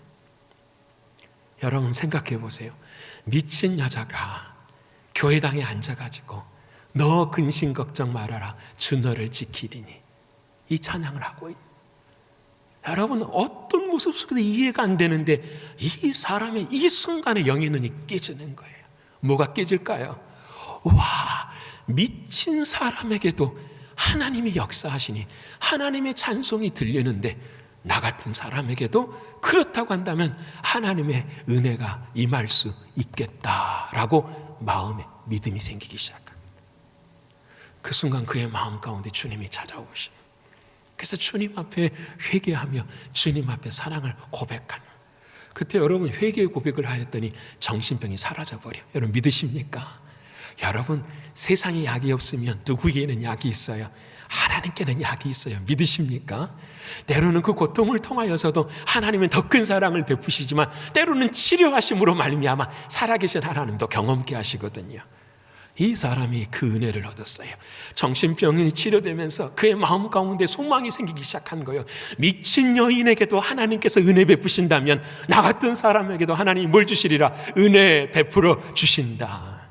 여러분 생각해 보세요. 미친 여자가 교회당에 앉아가지고 너 근심 걱정 말아라 주 너를 지키리니 이 찬양을 하고 있는, 여러분 어떤 모습 속에서 이해가 안 되는데 이 사람의 이 순간에 영의 눈이 깨지는 거예요. 뭐가 깨질까요? 와, 미친 사람에게도 하나님이 역사하시니 하나님의 찬송이 들리는데 나 같은 사람에게도 그렇다고 한다면 하나님의 은혜가 임할 수 있겠다라고 마음에 믿음이 생기기 시작합니다. 그 순간 그의 마음 가운데 주님이 찾아오시고, 그래서 주님 앞에 회개하며 주님 앞에 사랑을 고백하는, 그때 여러분 회개의 고백을 하였더니 정신병이 사라져버려. 여러분 믿으십니까? 여러분 세상에 약이 없으면 누구에게는 약이 있어요? 하나님께는 약이 있어요. 믿으십니까? 때로는 그 고통을 통하여서도 하나님은 더 큰 사랑을 베푸시지만 때로는 치료하심으로 말미암아 살아계신 하나님도 경험케 하시거든요. 이 사람이 그 은혜를 얻었어요. 정신병이 치료되면서 그의 마음 가운데 소망이 생기기 시작한 거예요. 미친 여인에게도 하나님께서 은혜 베푸신다면 나 같은 사람에게도 하나님이 뭘 주시리라? 은혜 베풀어 주신다.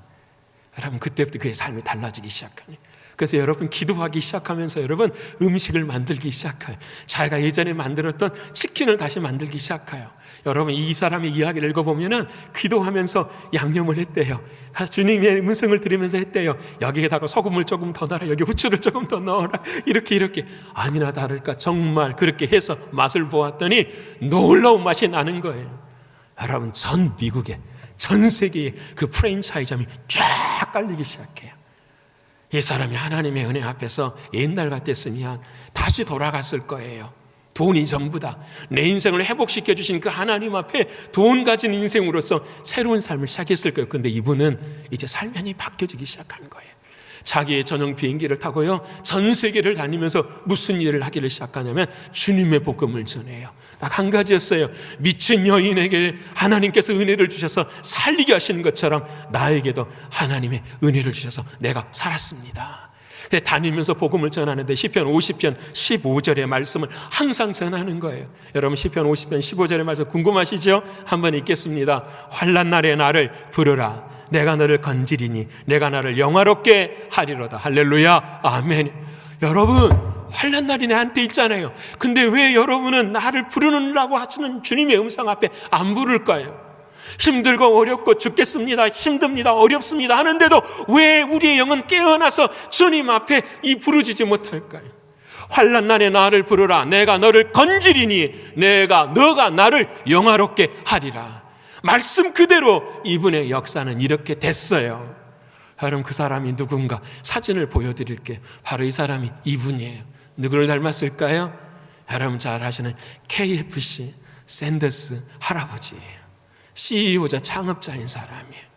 여러분 그때부터 그의 삶이 달라지기 시작하네요. 그래서 여러분 기도하기 시작하면서 여러분 음식을 만들기 시작해요. 자기가 예전에 만들었던 치킨을 다시 만들기 시작해요. 여러분 이 사람의 이야기를 읽어보면은 기도하면서 양념을 했대요. 주님의 음성을 들으면서 했대요. 여기에다가 소금을 조금 더 넣어라, 여기 후추를 조금 더 넣어라, 이렇게 아니나 다를까 정말 그렇게 해서 맛을 보았더니 놀라운 맛이 나는 거예요. 여러분 전 미국에 전 세계에 그 프랜차이즈점이 쫙 깔리기 시작해요. 이 사람이 하나님의 은혜 앞에서 옛날 같았으면 다시 돌아갔을 거예요. 돈이 전부다. 내 인생을 회복시켜 주신 그 하나님 앞에 돈 가진 인생으로서 새로운 삶을 시작했을 거예요. 그런데 이분은 이제 삶이 바뀌어지기 시작한 거예요. 자기의 전용 비행기를 타고요 전 세계를 다니면서 무슨 일을 하기를 시작하냐면 주님의 복음을 전해요. 딱 한 가지였어요. 미친 여인에게 하나님께서 은혜를 주셔서 살리게 하시는 것처럼 나에게도 하나님의 은혜를 주셔서 내가 살았습니다. 다니면서 복음을 전하는데 시편 50편 15절의 말씀을 항상 전하는 거예요. 여러분 시편 50편 15절의 말씀 궁금하시죠? 한번 읽겠습니다. 환난 날에 나를 부르라. 내가 너를 건지리니 내가 나를 영화롭게 하리로다. 할렐루야. 아멘. 여러분 환난 날이 내한테 있잖아요. 근데 왜 여러분은 나를 부르느라고 하시는 주님의 음성 앞에 안 부를까요? 힘들고 어렵고 죽겠습니다, 힘듭니다, 어렵습니다 하는데도 왜 우리의 영은 깨어나서 주님 앞에 이 부르짖지 못할까요? 환난 날에 나를 부르라. 내가 너를 건지리니 너가 나를 영화롭게 하리라. 말씀 그대로 이분의 역사는 이렇게 됐어요. 여러분 그 사람이 누군가 사진을 보여드릴게요. 바로 이 사람이 이분이에요. 누구를 닮았을까요? 여러분 잘 아시는 KFC 샌더스 할아버지예요. CEO자 창업자인 사람이에요.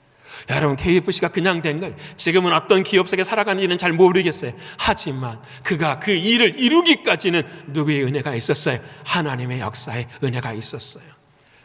여러분 KFC가 그냥 된 거예요. 지금은 어떤 기업 속에 살아가는지는 잘 모르겠어요. 하지만 그가 그 일을 이루기까지는 누구의 은혜가 있었어요? 하나님의 역사의 은혜가 있었어요.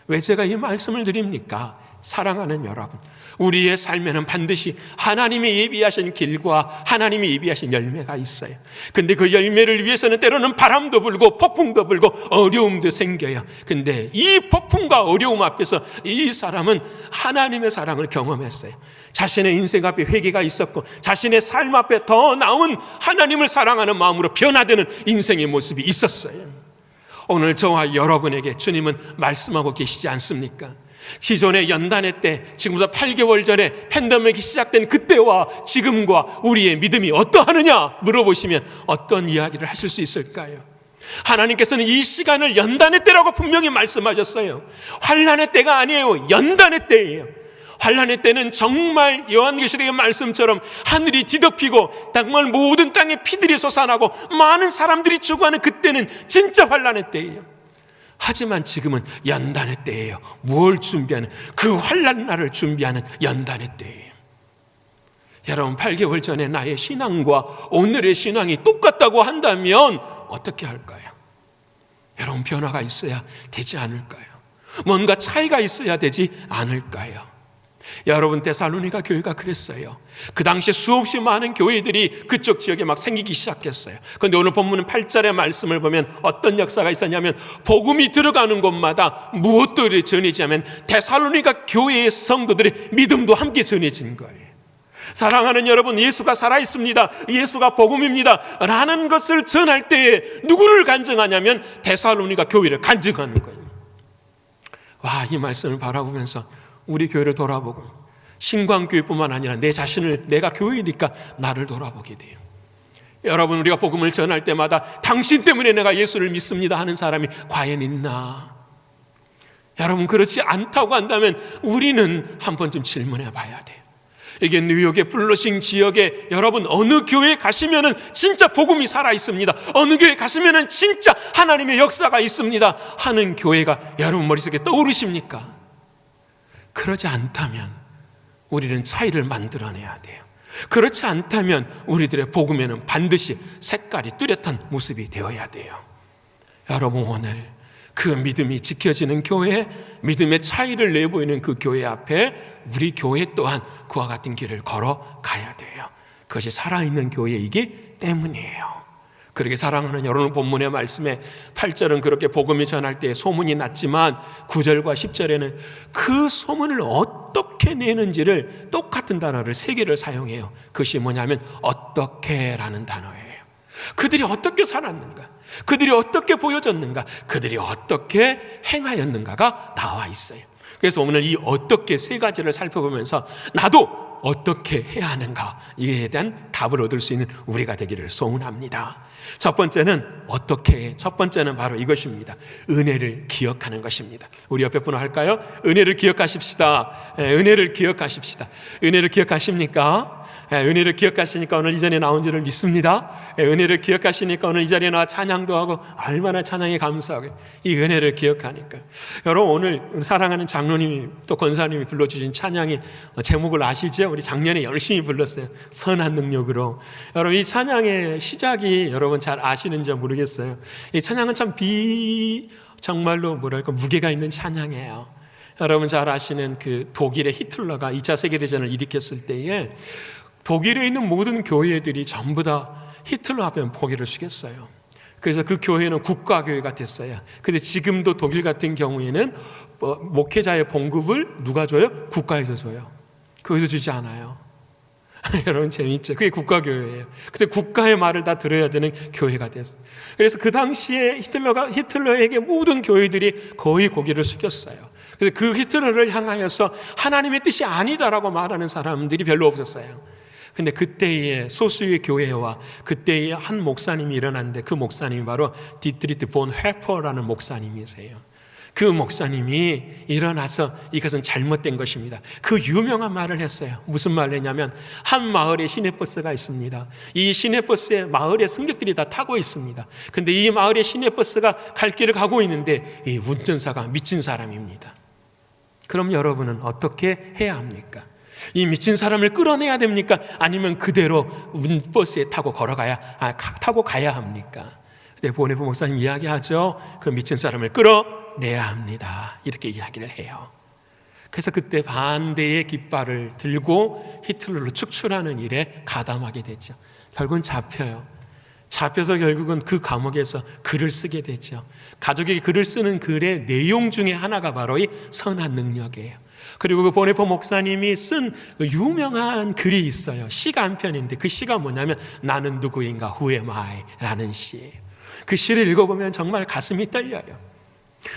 왜 제가 이 말씀을 드립니까? 사랑하는 여러분, 우리의 삶에는 반드시 하나님이 예비하신 길과 하나님이 예비하신 열매가 있어요. 근데 그 열매를 위해서는 때로는 바람도 불고 폭풍도 불고 어려움도 생겨요. 근데 이 폭풍과 어려움 앞에서 이 사람은 하나님의 사랑을 경험했어요. 자신의 인생 앞에 회개가 있었고 자신의 삶 앞에 더 나은 하나님을 사랑하는 마음으로 변화되는 인생의 모습이 있었어요. 오늘 저와 여러분에게 주님은 말씀하고 계시지 않습니까? 기존의 연단의 때, 지금부터 8개월 전에 팬데믹이 시작된 그때와 지금과 우리의 믿음이 어떠하느냐 물어보시면 어떤 이야기를 하실 수 있을까요? 하나님께서는 이 시간을 연단의 때라고 분명히 말씀하셨어요. 환난의 때가 아니에요. 연단의 때예요. 환난의 때는 정말 요한계시록의 말씀처럼 하늘이 뒤덮이고 정말 모든 땅에 피들이 솟아나고 많은 사람들이 죽어가는 그때는 진짜 환난의 때예요. 하지만 지금은 연단의 때예요. 무엇을 준비하는? 그 환난 날을 준비하는 연단의 때예요. 여러분 8개월 전에 나의 신앙과 오늘의 신앙이 똑같다고 한다면 어떻게 할까요? 여러분 변화가 있어야 되지 않을까요? 뭔가 차이가 있어야 되지 않을까요? 여러분 데살로니가 교회가 그랬어요. 그 당시에 수없이 많은 교회들이 그쪽 지역에 막 생기기 시작했어요. 그런데 오늘 본문 8절의 말씀을 보면 어떤 역사가 있었냐면 복음이 들어가는 곳마다 무엇들이 전해지냐면 데살로니가 교회의 성도들의 믿음도 함께 전해진 거예요. 사랑하는 여러분, 예수가 살아있습니다, 예수가 복음입니다 라는 것을 전할 때에 누구를 간증하냐면 데살로니가 교회를 간증하는 거예요. 와, 이 말씀을 바라보면서 우리 교회를 돌아보고 신광교회뿐만 아니라 내 자신을, 내가 교회이니까 나를 돌아보게 돼요. 여러분, 우리가 복음을 전할 때마다 당신 때문에 내가 예수를 믿습니다 하는 사람이 과연 있나? 여러분, 그렇지 않다고 한다면 우리는 한 번쯤 질문해 봐야 돼요. 이게 뉴욕의 블러싱 지역에 여러분 어느 교회에 가시면은 진짜 복음이 살아 있습니다, 어느 교회에 가시면은 진짜 하나님의 역사가 있습니다 하는 교회가 여러분 머릿속에 떠오르십니까? 그러지 않다면 우리는 차이를 만들어내야 돼요. 그렇지 않다면 우리들의 복음에는 반드시 색깔이 뚜렷한 모습이 되어야 돼요. 여러분, 오늘 그 믿음이 지켜지는 교회, 믿음의 차이를 내보이는 그 교회 앞에 우리 교회 또한 그와 같은 길을 걸어가야 돼요. 그것이 살아있는 교회이기 때문이에요. 그렇게 사랑하는 여러분, 본문의 말씀에 8절은 그렇게 복음이 전할 때 소문이 났지만 9절과 10절에는 그 소문을 어떻게 내는지를 똑같은 단어를 3개를 사용해요. 그것이 뭐냐면 어떻게라는 단어예요. 그들이 어떻게 살았는가, 그들이 어떻게 보여졌는가, 그들이 어떻게 행하였는가가 나와 있어요. 그래서 오늘 이 어떻게 3가지를 살펴보면서 나도 어떻게 해야 하는가, 이에 대한 답을 얻을 수 있는 우리가 되기를 소원합니다. 첫 번째는 어떻게, 첫 번째는 바로 이것입니다. 은혜를 기억하는 것입니다. 우리 옆에 분을 할까요? 은혜를 기억하십시다. 은혜를 기억하십시다. 은혜를 기억하십니까? 은혜를 기억하시니까 오늘 이 자리에 나온 줄을 믿습니다. 은혜를 기억하시니까 오늘 이 자리에 나와 찬양도 하고 얼마나 찬양에 감사하고, 이 은혜를 기억하니까. 여러분, 오늘 사랑하는 장로님이 또 권사님이 불러주신 찬양의 제목을 아시죠? 우리 작년에 열심히 불렀어요. 선한 능력으로. 여러분, 이 찬양의 시작이 여러분 잘 아시는지 모르겠어요. 이 찬양은 참 정말로 뭐랄까 무게가 있는 찬양이에요. 여러분 잘 아시는 그 독일의 히틀러가 2차 세계대전을 일으켰을 때에 독일에 있는 모든 교회들이 전부 다 히틀러 앞에 고개를 숙였어요. 그래서 그 교회는 국가교회가 됐어요. 근데 지금도 독일 같은 경우에는 목회자의 봉급을 누가 줘요? 국가에서 줘요. 교회에서 주지 않아요. 여러분 재미있죠? 그게 국가교회예요. 근데 국가의 말을 다 들어야 되는 교회가 됐어요. 그래서 그 당시에 히틀러에게 모든 교회들이 거의 고개를 숙였어요. 그래서 그 히틀러를 향하여서 하나님의 뜻이 아니다라고 말하는 사람들이 별로 없었어요. 근데 그때의 소수의 교회와 그때의 한 목사님이 일어났는데, 그 목사님이 바로 디트리트 본 헤퍼라는 목사님이세요. 그 목사님이 일어나서 이것은 잘못된 것입니다, 그 유명한 말을 했어요. 무슨 말을 했냐면, 한 마을에 시내버스가 있습니다. 이 시내버스에 마을의 승객들이 다 타고 있습니다. 근데 이 마을의 시내버스가 갈 길을 가고 있는데 이 운전사가 미친 사람입니다. 그럼 여러분은 어떻게 해야 합니까? 이 미친 사람을 끌어내야 됩니까? 아니면 그대로 버스에 타고 타고 가야 합니까? 근데 보네프 목사님 이야기하죠. 그 미친 사람을 끌어내야 합니다, 이렇게 이야기를 해요. 그래서 그때 반대의 깃발을 들고 히틀러를 축출하는 일에 가담하게 되죠. 결국은 잡혀서 결국은 그 감옥에서 글을 쓰게 되죠. 가족에게 글을 쓰는 글의 내용 중에 하나가 바로 이 선한 능력이에요. 그리고 그 보네포 목사님이 쓴 유명한 글이 있어요. 시가 한 편인데 그 시가 뭐냐면 나는 누구인가, Who am I? 라는 시예요. 그 시를 읽어보면 정말 가슴이 떨려요.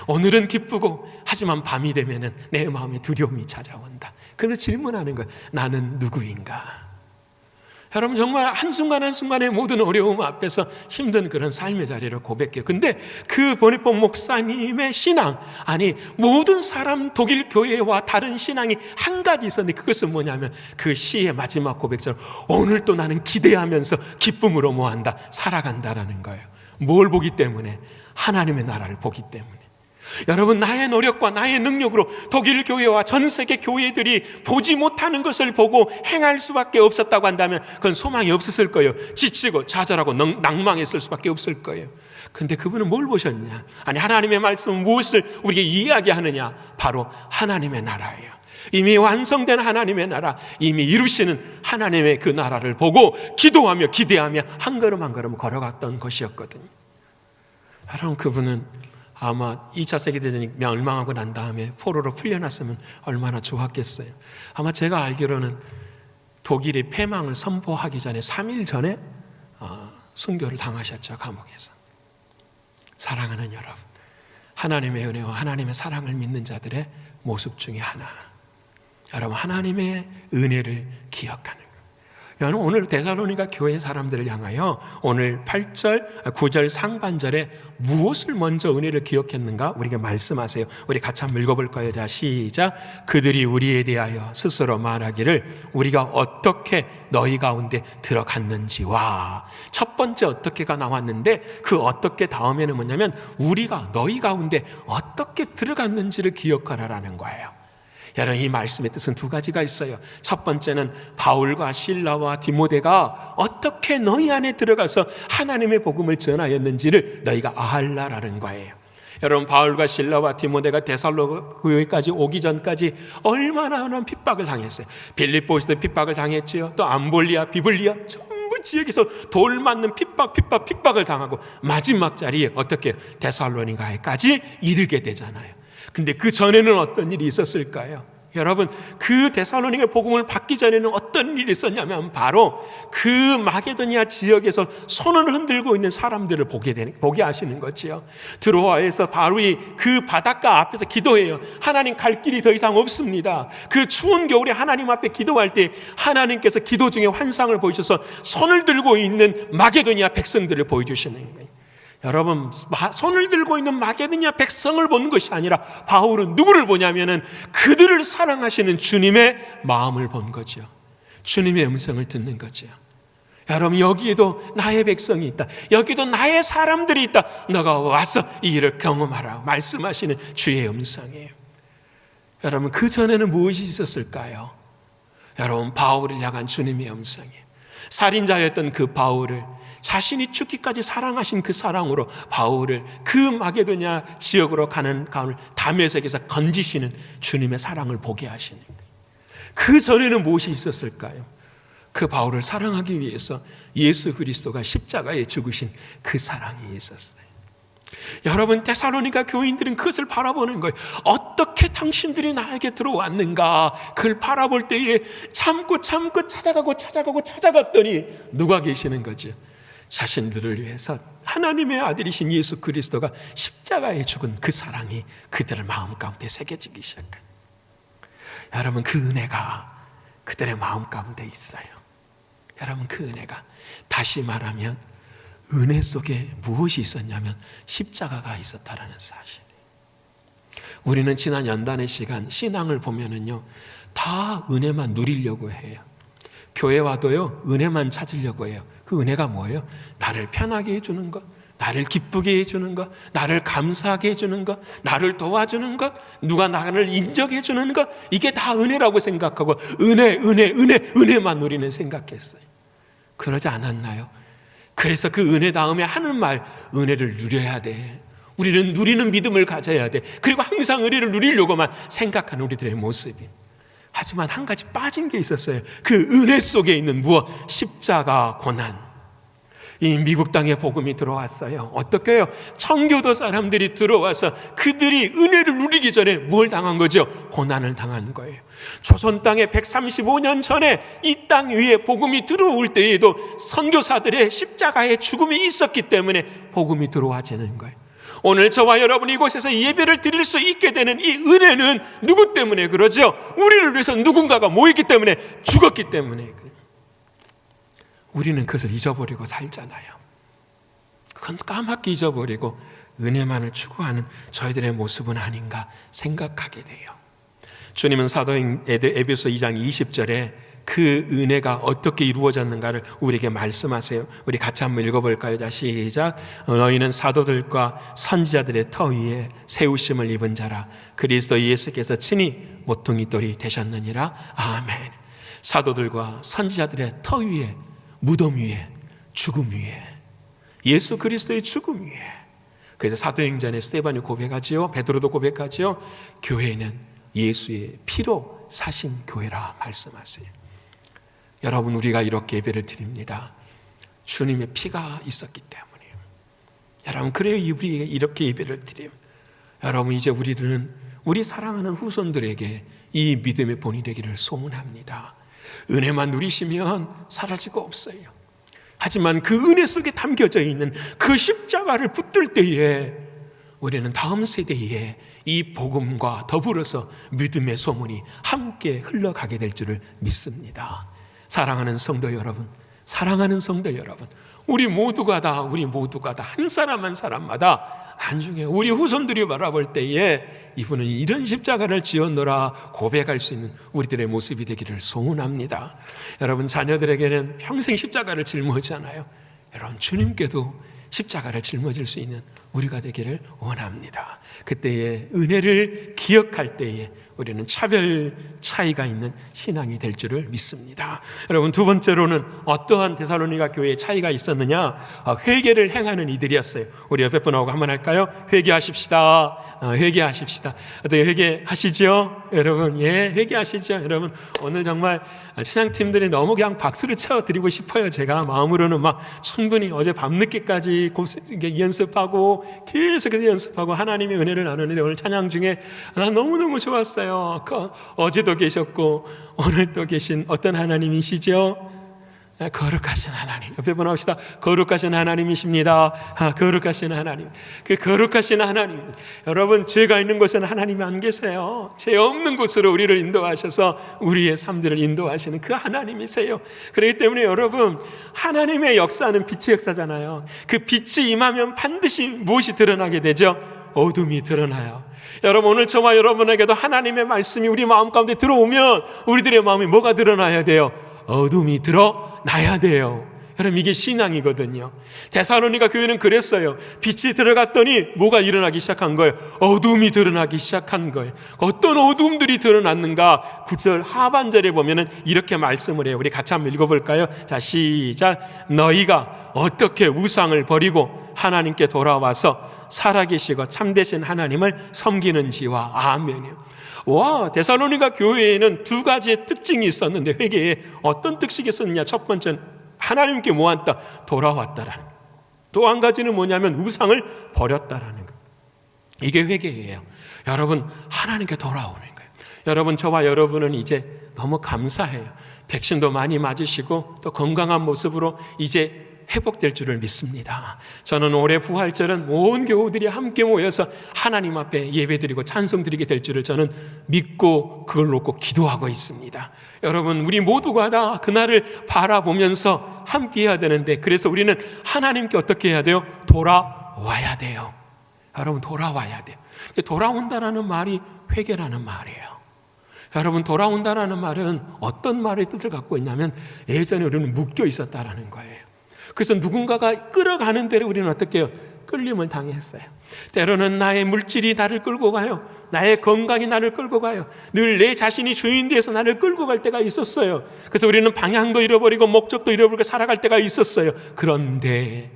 오늘은 기쁘고 하지만 밤이 되면 내 마음에 두려움이 찾아온다. 그래서 질문하는 거예요. 나는 누구인가? 여러분 정말 한순간 한순간의 모든 어려움 앞에서 힘든 그런 삶의 자리를 고백해요. 근데 그 보네포 목사님의 신앙, 아니 모든 사람 독일 교회와 다른 신앙이 한 가지 있었는데 그것은 뭐냐면 그 시의 마지막 고백처럼 오늘 또 나는 기대하면서 기쁨으로 뭐한다? 살아간다라는 거예요. 뭘 보기 때문에? 하나님의 나라를 보기 때문에. 여러분 나의 노력과 나의 능력으로 독일 교회와 전 세계 교회들이 보지 못하는 것을 보고 행할 수밖에 없었다고 한다면 그건 소망이 없었을 거예요. 지치고 좌절하고 낭망했을 수밖에 없을 거예요. 근데 그분은 뭘 보셨냐? 아니 하나님의 말씀은 무엇을 우리에게 이야기하느냐? 바로 하나님의 나라예요. 이미 완성된 하나님의 나라, 이미 이루시는 하나님의 그 나라를 보고 기도하며 기대하며 한 걸음 한 걸음 걸어갔던 것이었거든요. 여러분 그분은 아마 2차 세계대전이 멸망하고 난 다음에 포로로 풀려났으면 얼마나 좋았겠어요. 아마 제가 알기로는 독일이 패망을 선포하기 전에 3일 전에 순교를 당하셨죠, 감옥에서. 사랑하는 여러분, 하나님의 은혜와 하나님의 사랑을 믿는 자들의 모습 중에 하나, 여러분 하나님의 은혜를 기억하는 거예요. 여러분, 오늘 데살로니가 교회 사람들을 향하여 오늘 8절, 9절 상반절에 무엇을 먼저 은혜를 기억했는가 우리에게 말씀하세요. 우리 같이 한번 읽어볼까요? 자, 시작. 그들이 우리에 대하여 스스로 말하기를 우리가 어떻게 너희 가운데 들어갔는지와, 첫 번째 어떻게가 나왔는데 그 어떻게 다음에는 뭐냐면 우리가 너희 가운데 어떻게 들어갔는지를 기억하라라는 거예요. 여러분, 이 말씀의 뜻은 두 가지가 있어요. 첫 번째는 바울과 실라와 디모데가 어떻게 너희 안에 들어가서 하나님의 복음을 전하였는지를 너희가 알라라는 거예요. 여러분, 바울과 실라와 디모데가 데살로 교회까지 오기 전까지 얼마나 많은 핍박을 당했어요. 빌립보에서도 핍박을 당했지요. 또 암볼리아, 비블리아 전부 지역에서 돌 맞는 핍박을 당하고 마지막 자리에 어떻게 데살로니가에까지 이르게 되잖아요. 근데 그 전에는 어떤 일이 있었을까요? 여러분, 그 데살로니가 복음을 받기 전에는 어떤 일이 있었냐면 바로 그 마게도니아 지역에서 손을 흔들고 있는 사람들을 보게 하시는 거지요. 드로아에서 바울이 그 바닷가 앞에서 기도해요. 하나님, 갈 길이 더 이상 없습니다. 그 추운 겨울에 하나님 앞에 기도할 때 하나님께서 기도 중에 환상을 보여주셔서 손을 들고 있는 마게도니아 백성들을 보여주시는 거예요. 여러분, 손을 들고 있는 마게도니아 백성을 보는 것이 아니라 바울은 누구를 보냐면은 그들을 사랑하시는 주님의 마음을 본 거죠. 주님의 음성을 듣는 거죠. 여러분, 여기에도 나의 백성이 있다. 여기도 나의 사람들이 있다. 너가 와서 이 일을 경험하라 말씀하시는 주의 음성이에요. 여러분, 그 전에는 무엇이 있었을까요? 여러분, 바울을 향한 주님의 음성이에요. 살인자였던 그 바울을 자신이 죽기까지 사랑하신 그 사랑으로 바울을 그 마게도냐 지역으로 가는 가운데 다메섹에서 건지시는 주님의 사랑을 보게 하시는 거예요. 그 전에는 무엇이 있었을까요? 그 바울을 사랑하기 위해서 예수 그리스도가 십자가에 죽으신 그 사랑이 있었어요. 여러분, 데살로니가 교인들은 그것을 바라보는 거예요. 어떻게 당신들이 나에게 들어왔는가, 그걸 바라볼 때에 참고 찾아갔더니 누가 계시는 거죠? 자신들을 위해서 하나님의 아들이신 예수 그리스도가 십자가에 죽은 그 사랑이 그들의 마음 가운데 새겨지기 시작해요. 여러분, 그 은혜가 그들의 마음 가운데 있어요. 여러분, 그 은혜가, 다시 말하면 은혜 속에 무엇이 있었냐면 십자가가 있었다라는 사실. 우리는 지난 연단의 시간 신앙을 보면은요, 다 은혜만 누리려고 해요. 교회 와도요, 은혜만 찾으려고 해요. 그 은혜가 뭐예요? 나를 편하게 해주는 것, 나를 기쁘게 해주는 것, 나를 감사하게 해주는 것, 나를 도와주는 것, 누가 나를 인정해 주는 것, 이게 다 은혜라고 생각하고 은혜만 우리는 생각했어요. 그러지 않았나요? 그래서 그 은혜 다음에 하는 말, 은혜를 누려야 돼. 우리는 누리는 믿음을 가져야 돼. 그리고 항상 은혜를 누리려고만 생각하는 우리들의 모습이. 하지만 한 가지 빠진 게 있었어요. 그 은혜 속에 있는 무엇? 십자가 고난. 이 미국 땅에 복음이 들어왔어요. 어떻게 해요? 청교도 사람들이 들어와서 그들이 은혜를 누리기 전에 뭘 당한 거죠? 고난을 당한 거예요. 조선 땅에 135년 전에 이 땅 위에 복음이 들어올 때에도 선교사들의 십자가의 죽음이 있었기 때문에 복음이 들어와지는 거예요. 오늘 저와 여러분이 이곳에서 예배를 드릴 수 있게 되는 이 은혜는 누구 때문에 그러죠? 우리를 위해서 누군가가 모이기 때문에, 죽었기 때문에 그래요. 우리는 그것을 잊어버리고 살잖아요. 그건 까맣게 잊어버리고 은혜만을 추구하는 저희들의 모습은 아닌가 생각하게 돼요. 주님은 사도행 에베소 2장 20절에 그 은혜가 어떻게 이루어졌는가를 우리에게 말씀하세요. 우리 같이 한번 읽어볼까요? 자, 시작. 너희는 사도들과 선지자들의 터 위에 세우심을 입은 자라. 그리스도 예수께서 친히 모퉁이 돌이 되셨느니라. 아멘. 사도들과 선지자들의 터 위에, 무덤 위에, 죽음 위에, 예수 그리스도의 죽음 위에. 그래서 사도행전에 스데반이 고백하지요. 베드로도 고백하지요. 교회는 예수의 피로 사신 교회라 말씀하세요. 여러분, 우리가 이렇게 예배를 드립니다. 주님의 피가 있었기 때문이에요. 여러분, 그래요. 우리에게 이렇게 예배를 드려요. 여러분, 이제 우리들은 우리 사랑하는 후손들에게 이 믿음의 본이 되기를 소원합니다. 은혜만 누리시면 사라지고 없어요. 하지만 그 은혜 속에 담겨져 있는 그 십자가를 붙들 때에 우리는 다음 세대에 이 복음과 더불어서 믿음의 소문이 함께 흘러가게 될 줄을 믿습니다. 사랑하는 성도 여러분, 사랑하는 성도 여러분, 우리 모두가 다 한 사람 한 사람마다 나중에 우리 후손들이 바라볼 때에 이분은 이런 십자가를 지었노라 고백할 수 있는 우리들의 모습이 되기를 소원합니다. 여러분, 자녀들에게는 평생 십자가를 짊어지잖아요. 여러분, 주님께도 십자가를 짊어질 수 있는 우리가 되기를 원합니다. 그때의 은혜를 기억할 때에 우리는 차별 차이가 있는 신앙이 될 줄을 믿습니다. 여러분, 두 번째로는 어떠한 데살로니가 교회에 차이가 있었느냐? 회개를 행하는 이들이었어요. 우리 옆에 분하고 한번 할까요? 회개하십시다. 회개하십시다. 어떻게 회개하시죠? 여러분, 예, 회개하시죠? 여러분, 오늘 정말 찬양팀들이 너무 그냥 박수를 쳐드리고 싶어요. 제가 마음으로는 막 충분히 어제 밤늦게까지 연습하고 계속해서 연습하고 하나님의 은혜를 나누는데, 오늘 찬양 중에 난 너무너무 좋았어요. 어제도 계셨고 오늘도 계신 어떤 하나님이시죠? 거룩하신 하나님. 옆에 분 합시다. 거룩하신 하나님이십니다. 거룩하신 하나님. 그 거룩하신 하나님. 여러분, 죄가 있는 곳에는 하나님이 안 계세요. 죄 없는 곳으로 우리를 인도하셔서 우리의 삶들을 인도하시는 그 하나님이세요. 그렇기 때문에 여러분, 하나님의 역사는 빛의 역사잖아요. 그 빛이 임하면 반드시 무엇이 드러나게 되죠? 어둠이 드러나요. 여러분, 오늘 저와 여러분에게도 하나님의 말씀이 우리 마음 가운데 들어오면 우리들의 마음에 뭐가 드러나야 돼요? 어둠이 드러나야 돼요. 여러분, 이게 신앙이거든요. 데살로니가 교회는 그랬어요. 빛이 들어갔더니 뭐가 일어나기 시작한 거예요? 어둠이 드러나기 시작한 거예요. 어떤 어둠들이 드러났는가? 9절 하반절에 보면은 이렇게 말씀을 해요. 우리 같이 한번 읽어볼까요? 자, 시작. 너희가 어떻게 우상을 버리고 하나님께 돌아와서 살아계시고 참되신 하나님을 섬기는지와. 아멘이요. 와, 데살로니가 교회에는 두 가지의 특징이 있었는데, 회개에 어떤 특징이 있었느냐? 첫 번째는 하나님께 모았다, 돌아왔다라는 거. 또 한 가지는 뭐냐면 우상을 버렸다라는 거. 이게 회개예요. 여러분, 하나님께 돌아오는 거예요. 여러분, 저와 여러분은 이제 너무 감사해요. 백신도 많이 맞으시고 또 건강한 모습으로 이제 회복될 줄을 믿습니다. 저는 올해 부활절은 온 교우들이 함께 모여서 하나님 앞에 예배드리고 찬송드리게 될 줄을 저는 믿고 그걸 놓고 기도하고 있습니다. 여러분, 우리 모두가 다 그날을 바라보면서 함께 해야 되는데, 그래서 우리는 하나님께 어떻게 해야 돼요? 돌아와야 돼요. 여러분, 돌아와야 돼요. 돌아온다라는 말이 회개라는 말이에요. 여러분, 돌아온다라는 말은 어떤 말의 뜻을 갖고 있냐면, 예전에 우리는 묶여 있었다라는 거예요. 그래서 누군가가 끌어가는 대로 우리는 어떻게 해요? 끌림을 당했어요. 때로는 나의 물질이 나를 끌고 가요. 나의 건강이 나를 끌고 가요. 늘 내 자신이 주인 돼서 나를 끌고 갈 때가 있었어요. 그래서 우리는 방향도 잃어버리고 목적도 잃어버리고 살아갈 때가 있었어요. 그런데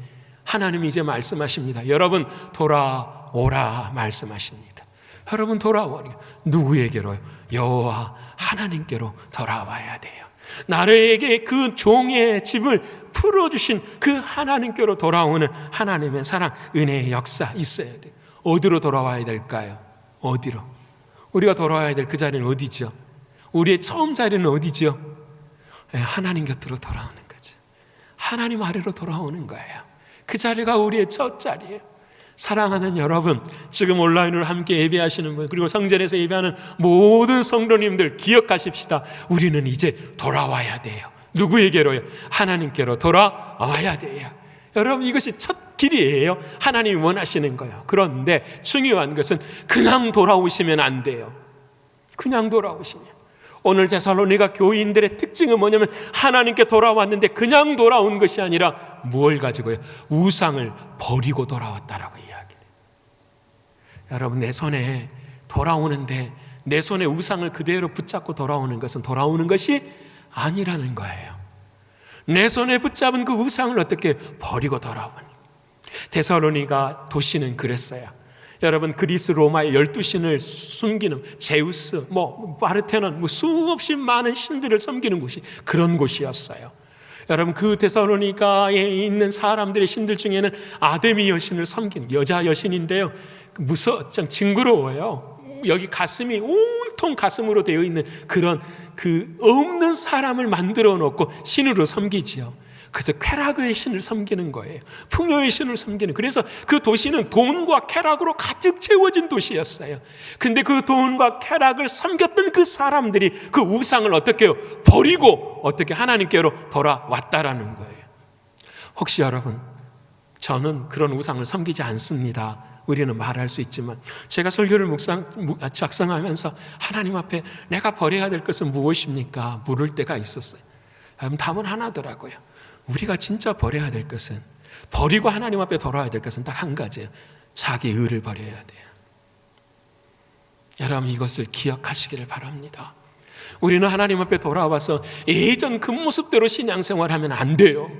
하나님이 이제 말씀하십니다. 여러분, 돌아오라 말씀하십니다. 여러분, 돌아오라. 누구에게로요? 여호와 하나님께로 돌아와야 돼요. 나에게 그 종의 집을 풀어주신 그 하나님께로 돌아오는 하나님의 사랑, 은혜의 역사 있어야 돼요. 어디로 돌아와야 될까요? 어디로? 우리가 돌아와야 될 그 자리는 어디죠? 우리의 처음 자리는 어디죠? 하나님 곁으로 돌아오는 거죠. 하나님 아래로 돌아오는 거예요. 그 자리가 우리의 첫 자리예요. 사랑하는 여러분, 지금 온라인으로 함께 예배하시는 분, 그리고 성전에서 예배하는 모든 성도님들 기억하십시다. 우리는 이제 돌아와야 돼요. 누구에게로요? 하나님께로 돌아와야 돼요. 여러분, 이것이 첫 길이에요. 하나님이 원하시는 거예요. 그런데 중요한 것은 그냥 돌아오시면 안 돼요. 그냥 돌아오시면. 오늘 데살로니가 교인들의 특징은 뭐냐면, 하나님께 돌아왔는데 그냥 돌아온 것이 아니라 무엇을 가지고요? 우상을 버리고 돌아왔다라고 이야기해요. 여러분, 내 손에 돌아오는데 내 손에 우상을 그대로 붙잡고 돌아오는 것은 돌아오는 것이 아니라는 거예요. 내 손에 붙잡은 그 우상을 어떻게 버리고 돌아오니? 데살로니가 도시는 그랬어요. 여러분, 그리스 로마의 12신을 숨기는 제우스, 파르테논, 수없이 많은 신들을 섬기는 곳이 그런 곳이었어요. 여러분, 그 데살로니가에 있는 사람들의 신들 중에는 아데미 여신을 섬기는 여자 여신인데요, 참 징그러워요. 여기 가슴이 온통 가슴으로 되어 있는 그런 그 없는 사람을 만들어 놓고 신으로 섬기지요. 그래서 쾌락의 신을 섬기는 거예요. 풍요의 신을 섬기는. 그래서 그 도시는 돈과 쾌락으로 가득 채워진 도시였어요. 근데 그 돈과 쾌락을 섬겼던 그 사람들이 그 우상을 어떻게 해요? 버리고 어떻게 하나님께로 돌아왔다라는 거예요. 혹시 여러분, 저는 그런 우상을 섬기지 않습니다, 우리는 말할 수 있지만, 제가 설교를 작성하면서 하나님 앞에 내가 버려야 될 것은 무엇입니까? 물을 때가 있었어요. 답은 하나더라고요. 우리가 진짜 버려야 될 것은, 버리고 하나님 앞에 돌아와야 될 것은 딱 한 가지예요. 자기 의를 버려야 돼요. 여러분, 이것을 기억하시기를 바랍니다. 우리는 하나님 앞에 돌아와서 예전 그 모습대로 신앙생활하면 안 돼요.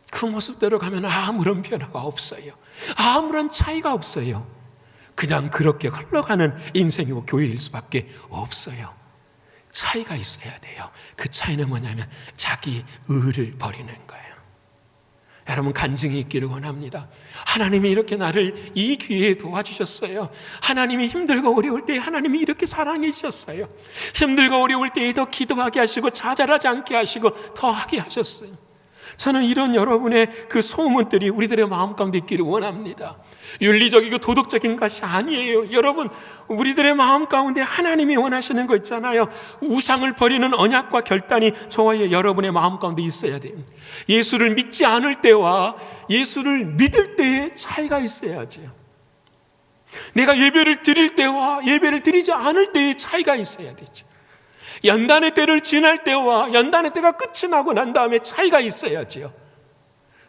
그 모습대로 가면 아무런 변화가 없어요. 아무런 차이가 없어요. 그냥 그렇게 흘러가는 인생이고 교회일 수밖에 없어요. 차이가 있어야 돼요. 그 차이는 뭐냐면 자기 의를 버리는 거예요. 여러분, 간증이 있기를 원합니다. 하나님이 이렇게 나를 이 기회에 도와주셨어요. 하나님이 힘들고 어려울 때 하나님이 이렇게 사랑해 주셨어요. 힘들고 어려울 때에도 기도하게 하시고 좌절하지 않게 하시고 더하게 하셨어요. 저는 이런 여러분의 그 소문들이 우리들의 마음 가운데 있기를 원합니다. 윤리적이고 도덕적인 것이 아니에요. 여러분, 우리들의 마음 가운데 하나님이 원하시는 거 있잖아요. 우상을 버리는 언약과 결단이 저와 여러분의 마음 가운데 있어야 돼요. 예수를 믿지 않을 때와 예수를 믿을 때의 차이가 있어야죠. 내가 예배를 드릴 때와 예배를 드리지 않을 때의 차이가 있어야 되죠. 연단의 때를 지날 때와 연단의 때가 끝이 나고 난 다음에 차이가 있어야지요.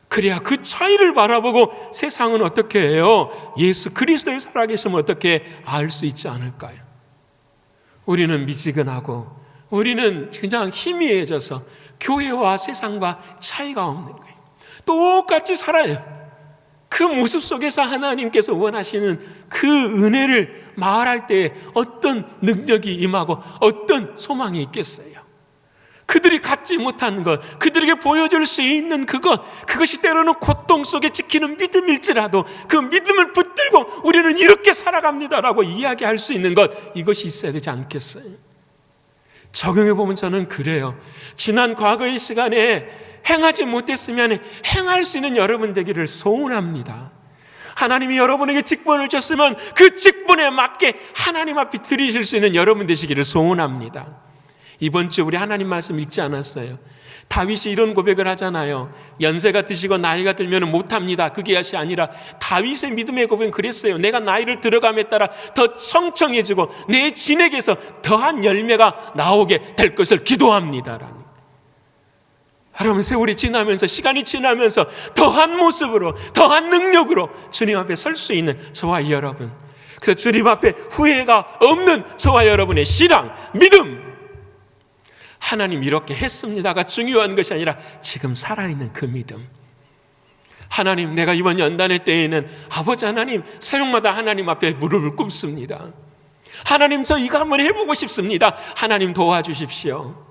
그래야 그 차이를 바라보고 세상은 어떻게 해요? 예수 그리스도의 살아계심을 어떻게 알 수 있지 않을까요? 우리는 미지근하고 우리는 그냥 희미해져서 교회와 세상과 차이가 없는 거예요. 똑같이 살아요. 그 모습 속에서 하나님께서 원하시는 그 은혜를 말할 때 어떤 능력이 임하고 어떤 소망이 있겠어요? 그들이 갖지 못한 것, 그들에게 보여줄 수 있는 그것이 때로는 고통 속에 지키는 믿음일지라도 그 믿음을 붙들고 우리는 이렇게 살아갑니다라고 이야기할 수 있는 것, 이것이 있어야 되지 않겠어요? 적용해 보면 저는 그래요. 지난 과거의 시간에 행하지 못했으면 행할 수 있는 여러분 되기를 소원합니다. 하나님이 여러분에게 직분을 줬으면 그 직분에 맞게 하나님 앞에 드리실 수 있는 여러분 되시기를 소원합니다. 이번 주 우리 하나님 말씀 읽지 않았어요? 다윗이 이런 고백을 하잖아요. 연세가 드시고 나이가 들면 못합니다. 그게 것이 아니라 다윗의 믿음의 고백은 그랬어요. 내가 나이를 들어감에 따라 더 청청해지고 내 진액에서 더한 열매가 나오게 될 것을 기도합니다라는. 여러분, 세월이 지나면서 시간이 지나면서 더한 모습으로 더한 능력으로 주님 앞에 설 수 있는 저와 여러분, 그래서 주님 앞에 후회가 없는 저와 여러분의 신앙, 믿음, 하나님 이렇게 했습니다가 중요한 것이 아니라 지금 살아있는 그 믿음. 하나님, 내가 이번 연단의 때에는 아버지 하나님 새벽마다 하나님 앞에 무릎을 꿇습니다. 하나님, 저 이거 한번 해보고 싶습니다. 하나님 도와주십시오.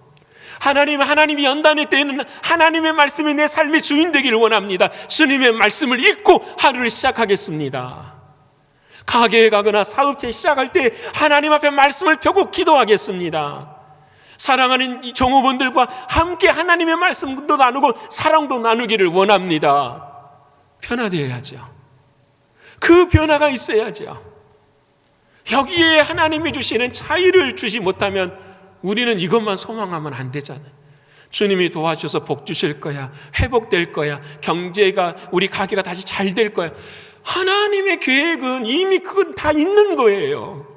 하나님이 연단의 때에는 하나님의 말씀이 내 삶의 주인 되기를 원합니다. 주님의 말씀을 읽고 하루를 시작하겠습니다. 가게에 가거나 사업체 시작할 때 하나님 앞에 말씀을 펴고 기도하겠습니다. 사랑하는 이 종업원들과 함께 하나님의 말씀도 나누고 사랑도 나누기를 원합니다. 변화되어야죠. 그 변화가 있어야죠. 여기에 하나님이 주시는 차이를 주지 못하면 우리는 이것만 소망하면 안 되잖아요. 주님이 도와주셔서 복 주실 거야, 회복될 거야, 경제가, 우리 가게가 다시 잘 될 거야. 하나님의 계획은 이미 그건 다 있는 거예요.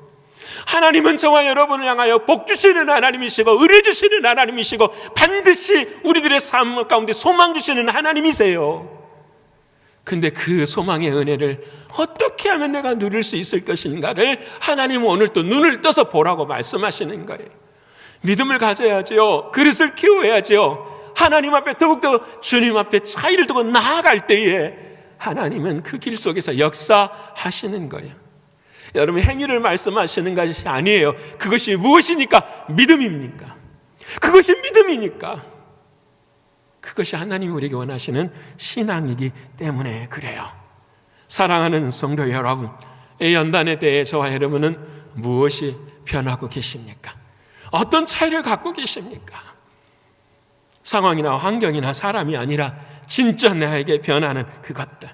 하나님은 저와 여러분을 향하여 복 주시는 하나님이시고 의뢰 주시는 하나님이시고 반드시 우리들의 삶 가운데 소망 주시는 하나님이세요. 근데 그 소망의 은혜를 어떻게 하면 내가 누릴 수 있을 것인가를 하나님은 오늘 또 눈을 떠서 보라고 말씀하시는 거예요. 믿음을 가져야죠. 그릇을 키워야죠. 하나님 앞에 더욱더 주님 앞에 차이를 두고 나아갈 때에 하나님은 그 길 속에서 역사하시는 거예요. 여러분, 행위를 말씀하시는 것이 아니에요. 그것이 무엇이니까? 믿음입니까? 그것이 믿음이니까. 그것이 하나님이 우리에게 원하시는 신앙이기 때문에 그래요. 사랑하는 성도 여러분, 이 연단에 대해 저와 여러분은 무엇이 변하고 계십니까? 어떤 차이를 갖고 계십니까? 상황이나 환경이나 사람이 아니라 진짜 나에게 변하는 그것들.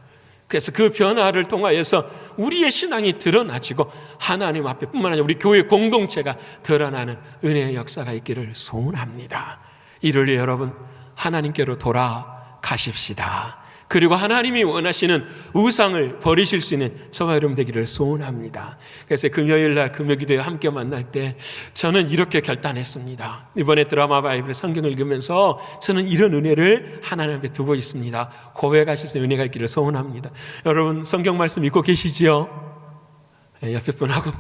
그래서 그 변화를 통하여서 우리의 신앙이 드러나지고 하나님 앞에 뿐만 아니라 우리 교회 공동체가 드러나는 은혜의 역사가 있기를 소원합니다. 이를 위해 여러분 하나님께로 돌아가십시다. 그리고 하나님이 원하시는 우상을 버리실 수 있는 저와 여러분 되기를 소원합니다. 그래서 금요일날 금요기도에 함께 만날 때 저는 이렇게 결단했습니다. 이번에 드라마 바이블 성경을 읽으면서 저는 이런 은혜를 하나님 앞에 두고 있습니다. 고백하실 수 있는 은혜가 있기를 소원합니다. 여러분 성경 말씀 읽고 계시지요? 옆에 분하고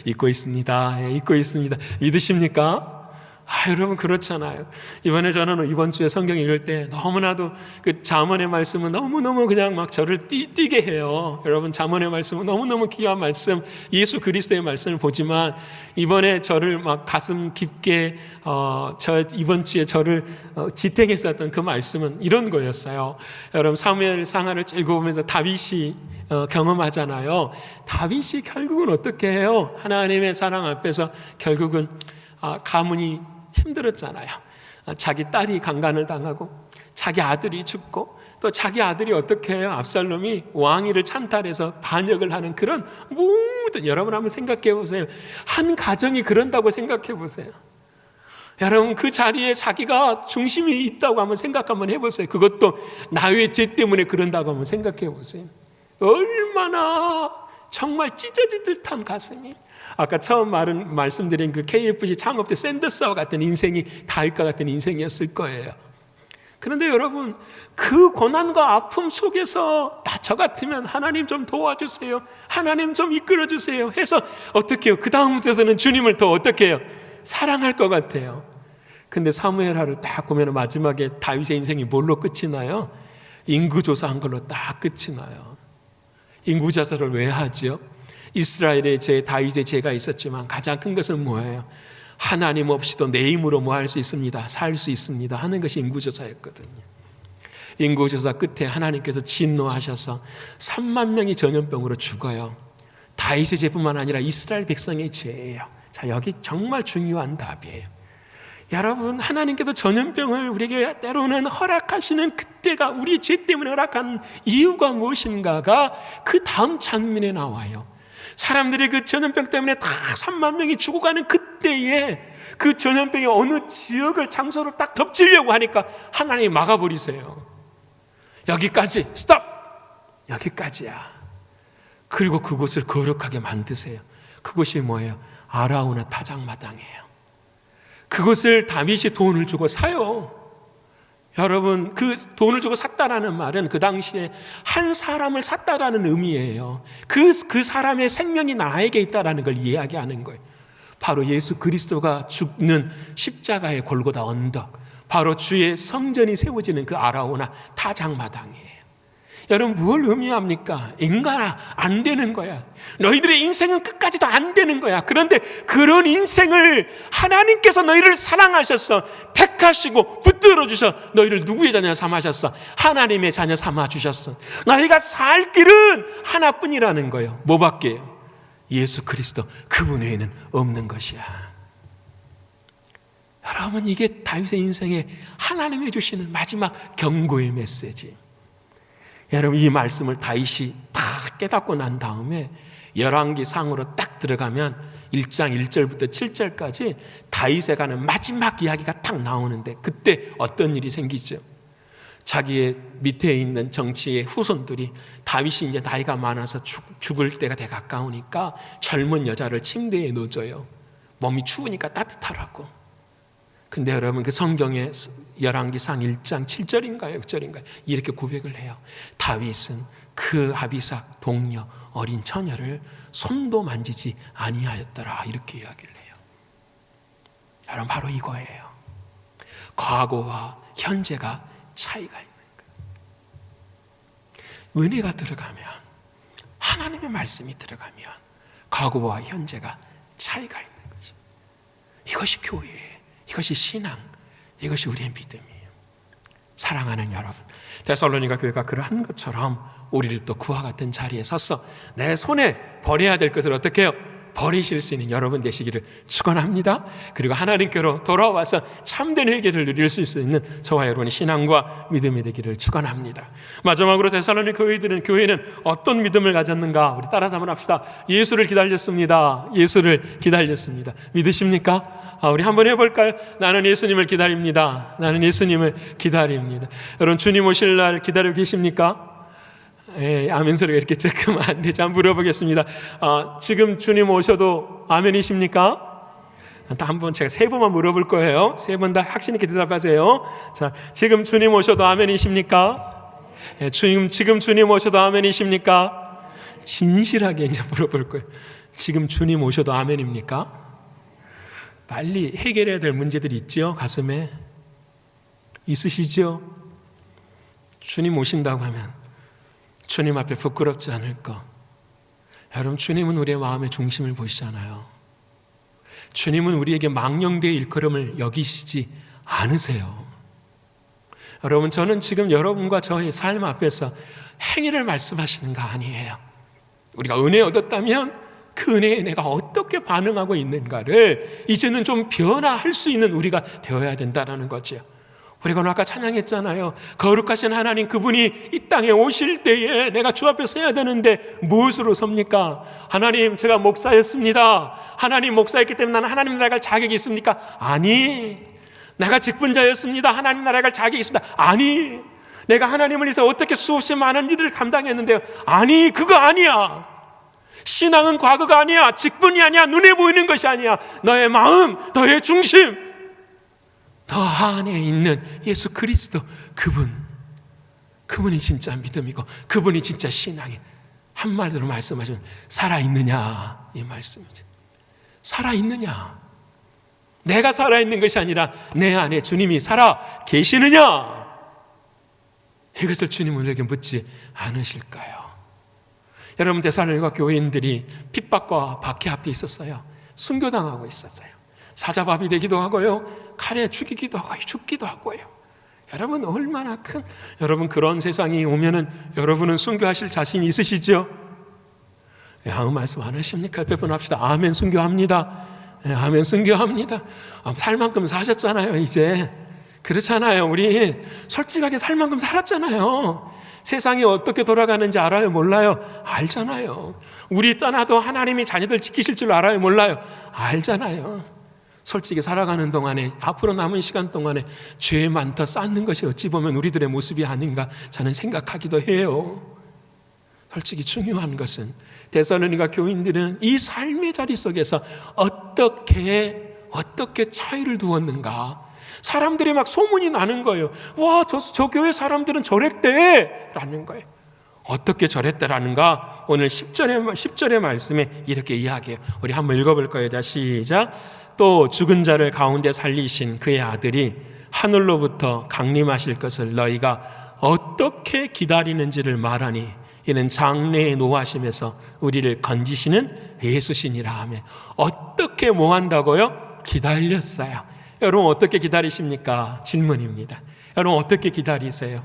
읽고 있습니다. 읽고 있습니다. 믿으십니까? 여러분 그렇잖아요. 이번에 저는 이번 주에 성경 읽을 때 너무나도 그 잠언의 말씀은 너무너무 그냥 막 저를 뛰게 해요. 여러분 잠언의 말씀은 너무너무 귀한 말씀, 예수 그리스도의 말씀을 보지만 이번에 저를 막 가슴 깊게 저 이번 주에 저를 지탱했었던 그 말씀은 이런 거였어요. 여러분 사무엘 상하를 읽어보면서 다윗이 경험하잖아요. 다윗이 결국은 어떻게 해요? 하나님의 사랑 앞에서 결국은 가문이 힘들었잖아요. 자기 딸이 강간을 당하고 자기 아들이 죽고 또 자기 아들이 어떻게 해요? 압살롬이 왕위를 찬탈해서 반역을 하는 그런 모든, 여러분 한번 생각해 보세요. 한 가정이 그런다고 생각해 보세요. 여러분 그 자리에 자기가 중심이 있다고 한번 생각 한번 해보세요. 그것도 나의 죄 때문에 그런다고 한번 생각해 보세요. 얼마나 정말 찢어질 듯한 가슴이. 아까 처음 말씀드린 그 KFC 창업 때 샌더스와 같은 인생이 다윗과 같은 인생이었을 거예요. 그런데 여러분 그 고난과 아픔 속에서 저 같으면 하나님 좀 도와주세요, 하나님 좀 이끌어주세요 해서 어떻게 해요? 그 다음부터는 주님을 더 어떻게 해요? 사랑할 것 같아요. 근데 사무엘하를 딱 보면 마지막에 다윗의 인생이 뭘로 끝이 나요? 인구조사한 걸로 딱 끝이 나요. 인구조사를 왜 하죠? 이스라엘의 죄, 다윗의 죄가 있었지만 가장 큰 것은 뭐예요? 하나님 없이도 내 힘으로 뭐 할 수 있습니다, 살 수 있습니다 하는 것이 인구조사였거든요. 인구조사 끝에 하나님께서 진노하셔서 3만 명이 전염병으로 죽어요. 다윗의 죄뿐만 아니라 이스라엘 백성의 죄예요. 자, 여기 정말 중요한 답이에요. 여러분 하나님께서 전염병을 우리에게 때로는 허락하시는 그때가 우리 죄 때문에 허락한 이유가 무엇인가가 그 다음 장면에 나와요. 사람들이 그 전염병 때문에 다 3만 명이 죽어가는 그때에 그 전염병이 어느 지역을 장소를 딱 덮치려고 하니까 하나님이 막아버리세요. 여기까지 스톱! 여기까지야. 그리고 그곳을 거룩하게 만드세요. 그곳이 뭐예요? 아라우나 타작마당이에요. 그것을 다윗이 돈을 주고 사요. 여러분 그 돈을 주고 샀다라는 말은 그 당시에 한 사람을 샀다라는 의미예요. 그 사람의 생명이 나에게 있다라는 걸 이야기하는 거예요. 바로 예수 그리스도가 죽는 십자가의 골고다 언덕, 바로 주의 성전이 세워지는 그 아라오나 타작마당이에요. 여러분 뭘 의미합니까? 인간아 안 되는 거야. 너희들의 인생은 끝까지도 안 되는 거야. 그런데 그런 인생을 하나님께서 너희를 사랑하셔서 택하시고 붙들어 주셔 너희를 누구의 자녀 삼으셨어? 하나님의 자녀 삼아 주셨어. 너희가 살 길은 하나뿐이라는 거예요. 뭐밖에요? 예수 그리스도, 그분 외에는 없는 것이야. 여러분 이게 다윗의 인생에 하나님이 주시는 마지막 경고의 메시지. 여러분 이 말씀을 다윗이 다 깨닫고 난 다음에 열왕기 상으로 딱 들어가면 1장 1절부터 7절까지 다윗에 관한 마지막 이야기가 딱 나오는데 그때 어떤 일이 생기죠? 자기의 밑에 있는 정치의 후손들이 다윗이 이제 나이가 많아서 죽을 때가 돼 가까우니까 젊은 여자를 침대에 넣어줘요. 몸이 추우니까 따뜻하라고. 근데 여러분 그 성경에 열왕기상 1장 7절인가요? 6절인가요? 이렇게 고백을 해요. 다윗은 그 아비삭 동료 어린 처녀를 손도 만지지 아니하였더라. 이렇게 이야기를 해요. 여러분 바로 이거예요. 과거와 현재가 차이가 있는 거예요. 은혜가 들어가면, 하나님의 말씀이 들어가면 과거와 현재가 차이가 있는 거죠. 이것이 교회예요. 이것이 신앙, 이것이 우리의 믿음이에요. 사랑하는 여러분, 데살로니가 교회가 그러한 것처럼 우리를 또 그와 같은 자리에 서서 내 손에 버려야 될 것을 어떻게 해요? 버리실 수 있는 여러분 되시기를 축원합니다. 그리고 하나님께로 돌아와서 참된 회개를 누릴 수 있는 저와 여러분의 신앙과 믿음이 되기를 축원합니다. 마지막으로 데살로니가 교회는 어떤 믿음을 가졌는가? 우리 따라서 한번 합시다. 예수를 기다렸습니다. 예수를 기다렸습니다. 믿으십니까? 우리 한번 해볼까요? 나는 예수님을 기다립니다. 나는 예수님을 기다립니다. 여러분, 주님 오실 날 기다리고 계십니까? 아멘 소리가 이렇게 조금 안 되죠. 한번 물어보겠습니다. 지금 주님 오셔도 아멘이십니까? 한번 제가 3번만 물어볼 거예요. 3번 다 확신 있게 대답하세요. 자, 지금 주님 오셔도 아멘이십니까? 지금 주님 오셔도 아멘이십니까? 진실하게 이제 물어볼 거예요. 지금 주님 오셔도 아멘입니까? 빨리 해결해야 될 문제들이 있죠. 가슴에 있으시죠? 주님 오신다고 하면 주님 앞에 부끄럽지 않을 거. 여러분, 주님은 우리의 마음의 중심을 보시잖아요. 주님은 우리에게 망령되의 일컬음을 여기시지 않으세요. 여러분, 저는 지금 여러분과 저의 삶 앞에서 행위를 말씀하시는 거 아니에요. 우리가 은혜 얻었다면 그 은혜에 내가 어떻게 반응하고 있는가를 이제는 좀 변화할 수 있는 우리가 되어야 된다는 거죠. 우리가 아까 찬양했잖아요. 거룩하신 하나님, 그분이 이 땅에 오실 때에 내가 주 앞에 서야 되는데 무엇으로 섭니까? 하나님, 제가 목사였습니다. 하나님, 목사였기 때문에 나는 하나님 나라에 갈 자격이 있습니까? 아니. 내가 직분자였습니다. 하나님 나라에 갈 자격이 있습니다. 아니. 내가 하나님을 위해서 어떻게 수없이 많은 일을 감당했는데요. 아니, 그거 아니야. 신앙은 과거가 아니야. 직분이 아니야. 눈에 보이는 것이 아니야. 너의 마음, 너의 중심, 너 안에 있는 예수 그리스도, 그분이 진짜 믿음이고 그분이 진짜 신앙이. 한마디로 말씀하시면 살아있느냐, 이 말씀이죠. 살아있느냐. 내가 살아있는 것이 아니라 내 안에 주님이 살아 계시느냐, 이것을 주님은 우리에게 묻지 않으실까요? 여러분, 데살로니가 교인들이 핍박과 박해 앞에 있었어요. 순교당하고 있었어요. 사자밥이 되기도 하고요, 칼에 죽이기도 하고 죽기도 하고요. 여러분, 얼마나 큰, 여러분, 그런 세상이 오면은 여러분은 순교하실 자신 있으시죠? 아무 말씀 안 하십니까? 대답합시다. 아멘, 순교합니다. 아멘, 순교합니다. 살 만큼 사셨잖아요. 이제 그렇잖아요. 우리 솔직하게 살 만큼 살았잖아요. 세상이 어떻게 돌아가는지 알아요? 몰라요? 알잖아요. 우리 떠나도 하나님이 자녀들 지키실 줄 알아요? 몰라요? 알잖아요. 솔직히 살아가는 동안에, 앞으로 남은 시간 동안에 죄만 더 쌓는 것이 어찌 보면 우리들의 모습이 아닌가 저는 생각하기도 해요. 솔직히 중요한 것은 데살로니가 교인들은 이 삶의 자리 속에서 어떻게 차이를 두었는가. 사람들이 막 소문이 나는 거예요. 와, 저 교회 사람들은 저랬대 라는 거예요. 어떻게 저랬다라는가? 오늘 10절의 말씀에 이렇게 이야기해요. 우리 한번 읽어볼 거예요. 자, 시작. 또 죽은 자를 가운데 살리신 그의 아들이 하늘로부터 강림하실 것을 너희가 어떻게 기다리는지를 말하니 이는 장래의 노하심에서 우리를 건지시는 예수시니라 하며. 어떻게 뭐 한다고요? 기다렸어요. 여러분, 어떻게 기다리십니까? 질문입니다. 여러분, 어떻게 기다리세요?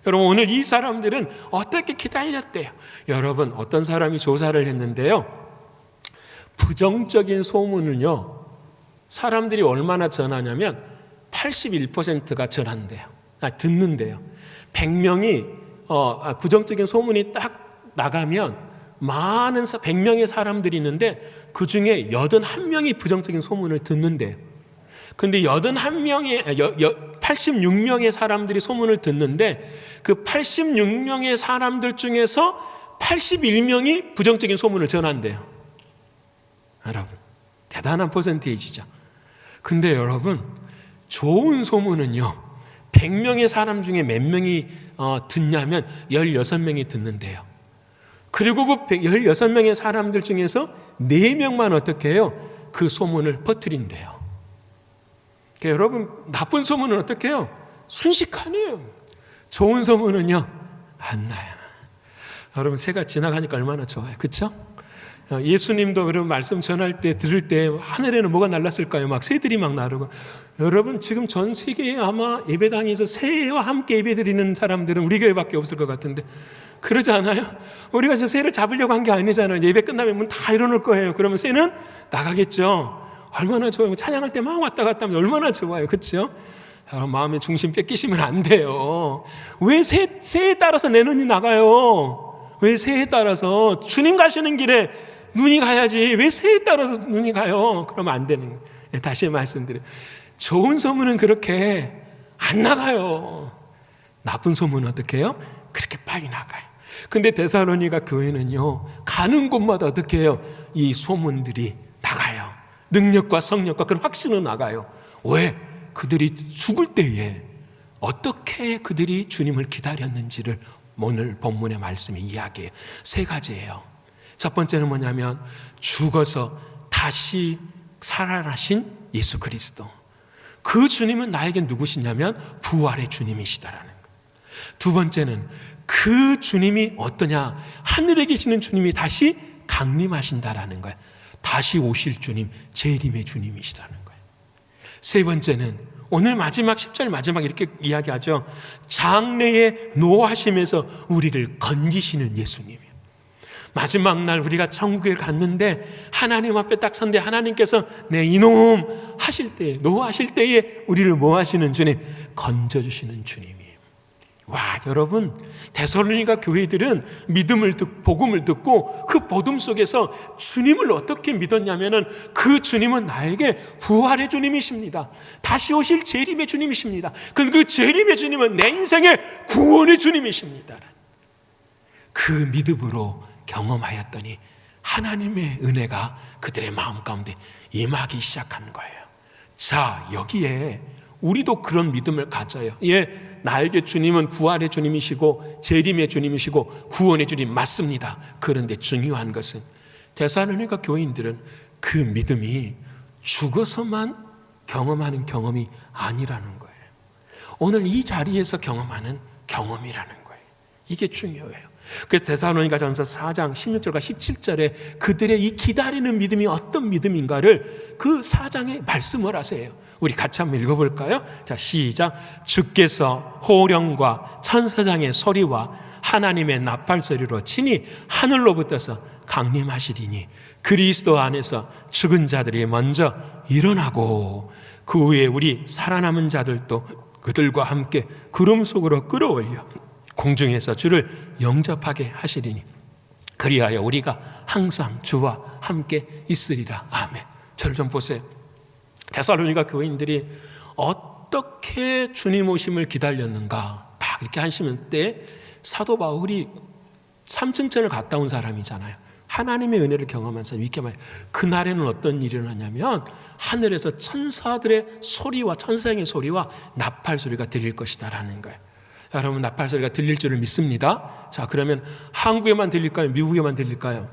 여러분, 오늘 이 사람들은 어떻게 기다렸대요? 여러분, 어떤 사람이 조사를 했는데요, 부정적인 소문은요, 사람들이 얼마나 전하냐면 81%가 전한대요. 듣는데요. 100명이 부정적인 소문이 딱 나가면 100명의 사람들이 있는데 그 중에 81명이 부정적인 소문을 듣는데요. 근데 86명의 사람들이 소문을 듣는데 그 86명의 사람들 중에서 81명이 부정적인 소문을 전한대요. 여러분, 대단한 퍼센테이지죠. 근데 여러분, 좋은 소문은요, 100명의 사람 중에 몇 명이 듣냐면 16명이 듣는데요. 그리고 그 16명의 사람들 중에서 4명만 어떻게 해요? 그 소문을 퍼뜨린대요. 그러니까 여러분, 나쁜 소문은 어떻게 해요? 순식간이에요. 좋은 소문은요, 안 나요. 여러분, 새가 지나가니까 얼마나 좋아요. 그렇죠? 예수님도 그런 말씀 전할 때, 들을 때 하늘에는 뭐가 날랐을까요? 막 새들이 막 나르고. 여러분, 지금 전 세계에 아마 예배당에서 새와 함께 예배드리는 사람들은 우리 교회밖에 없을 것 같은데 그러지 않아요? 우리가 저 새를 잡으려고 한 게 아니잖아요. 예배 끝나면 문 다 열어놓을 거예요. 그러면 새는 나가겠죠. 얼마나 좋아요. 찬양할 때 막 왔다 갔다 하면 얼마나 좋아요. 그렇죠? 여러분, 마음의 중심 뺏기시면 안 돼요. 왜 새에 따라서 내 눈이 나가요? 왜 새에 따라서? 주님 가시는 길에 눈이 가야지 왜 새에 따라서 눈이 가요? 그러면 안 되는 거예요. 다시 말씀드려요. 좋은 소문은 그렇게 안 나가요. 나쁜 소문은 어떻게 해요? 그렇게 빨리 나가요. 근데 데살로니가 교회는요, 가는 곳마다 어떻게 해요? 이 소문들이 나가요. 능력과 성령과 그런 확신은 나가요. 왜? 그들이 죽을 때에 어떻게 그들이 주님을 기다렸는지를 오늘 본문의 말씀이 이야기해요. 세 가지예요. 첫 번째는 뭐냐면 죽어서 다시 살아나신 예수 그리스도. 그 주님은 나에게 누구시냐면 부활의 주님이시다라는 거예요. 두 번째는 그 주님이 어떠냐? 하늘에 계시는 주님이 다시 강림하신다라는 거예요. 다시 오실 주님, 재림의 주님이시라는 거예요. 세 번째는 오늘 마지막 10절 마지막 이렇게 이야기하죠. 장래에 노하시면서 우리를 건지시는 예수님이에요. 마지막 날 우리가 천국에 갔는데 하나님 앞에 딱 선대 하나님께서 내 이놈 하실 때에, 노하실 때에 우리를 뭐 하시는 주님? 건져주시는 주님이에요. 와, 여러분, 데살로니가 교회들은 복음을 듣고 그 복음 속에서 주님을 어떻게 믿었냐면은 그 주님은 나에게 부활의 주님이십니다. 다시 오실 재림의 주님이십니다. 그 재림의 주님은 내 인생의 구원의 주님이십니다. 그 믿음으로 경험하였더니 하나님의 은혜가 그들의 마음 가운데 임하기 시작한 거예요. 자, 여기에 우리도 그런 믿음을 가져요. 예, 나에게 주님은 부활의 주님이시고 재림의 주님이시고 구원의 주님 맞습니다. 그런데 중요한 것은 데살로니가 교인들은 그 믿음이 죽어서만 경험하는 경험이 아니라는 거예요. 오늘 이 자리에서 경험하는 경험이라는 거예요. 이게 중요해요. 그래서 데살로니가 전서 4장 16절과 17절에 그들의 이 기다리는 믿음이 어떤 믿음인가를 그 4장에 말씀을 하세요. 우리 같이 한번 읽어볼까요? 자, 시작. 주께서 호령과 천사장의 소리와 하나님의 나팔 소리로 친히 하늘로부터서 강림하시리니 그리스도 안에서 죽은 자들이 먼저 일어나고 그 후에 우리 살아남은 자들도 그들과 함께 구름 속으로 끌어올려 공중에서 주를 영접하게 하시리니 그리하여 우리가 항상 주와 함께 있으리라. 아멘. 저를 좀 보세요. 데살로니가 교인들이 어떻게 주님 오심을 기다렸는가 딱 이렇게 하시면 때 사도 바울이 삼층천을 갔다 온 사람이잖아요. 하나님의 은혜를 경험한 사람. 이렇게 말해요. 그날에는 어떤 일이 일어나냐면 하늘에서 천사들의 소리와 천사의 소리와 나팔 소리가 들릴 것이다 라는 거예요. 여러분, 나팔 소리가 들릴 줄을 믿습니다. 자, 그러면 한국에만 들릴까요? 미국에만 들릴까요?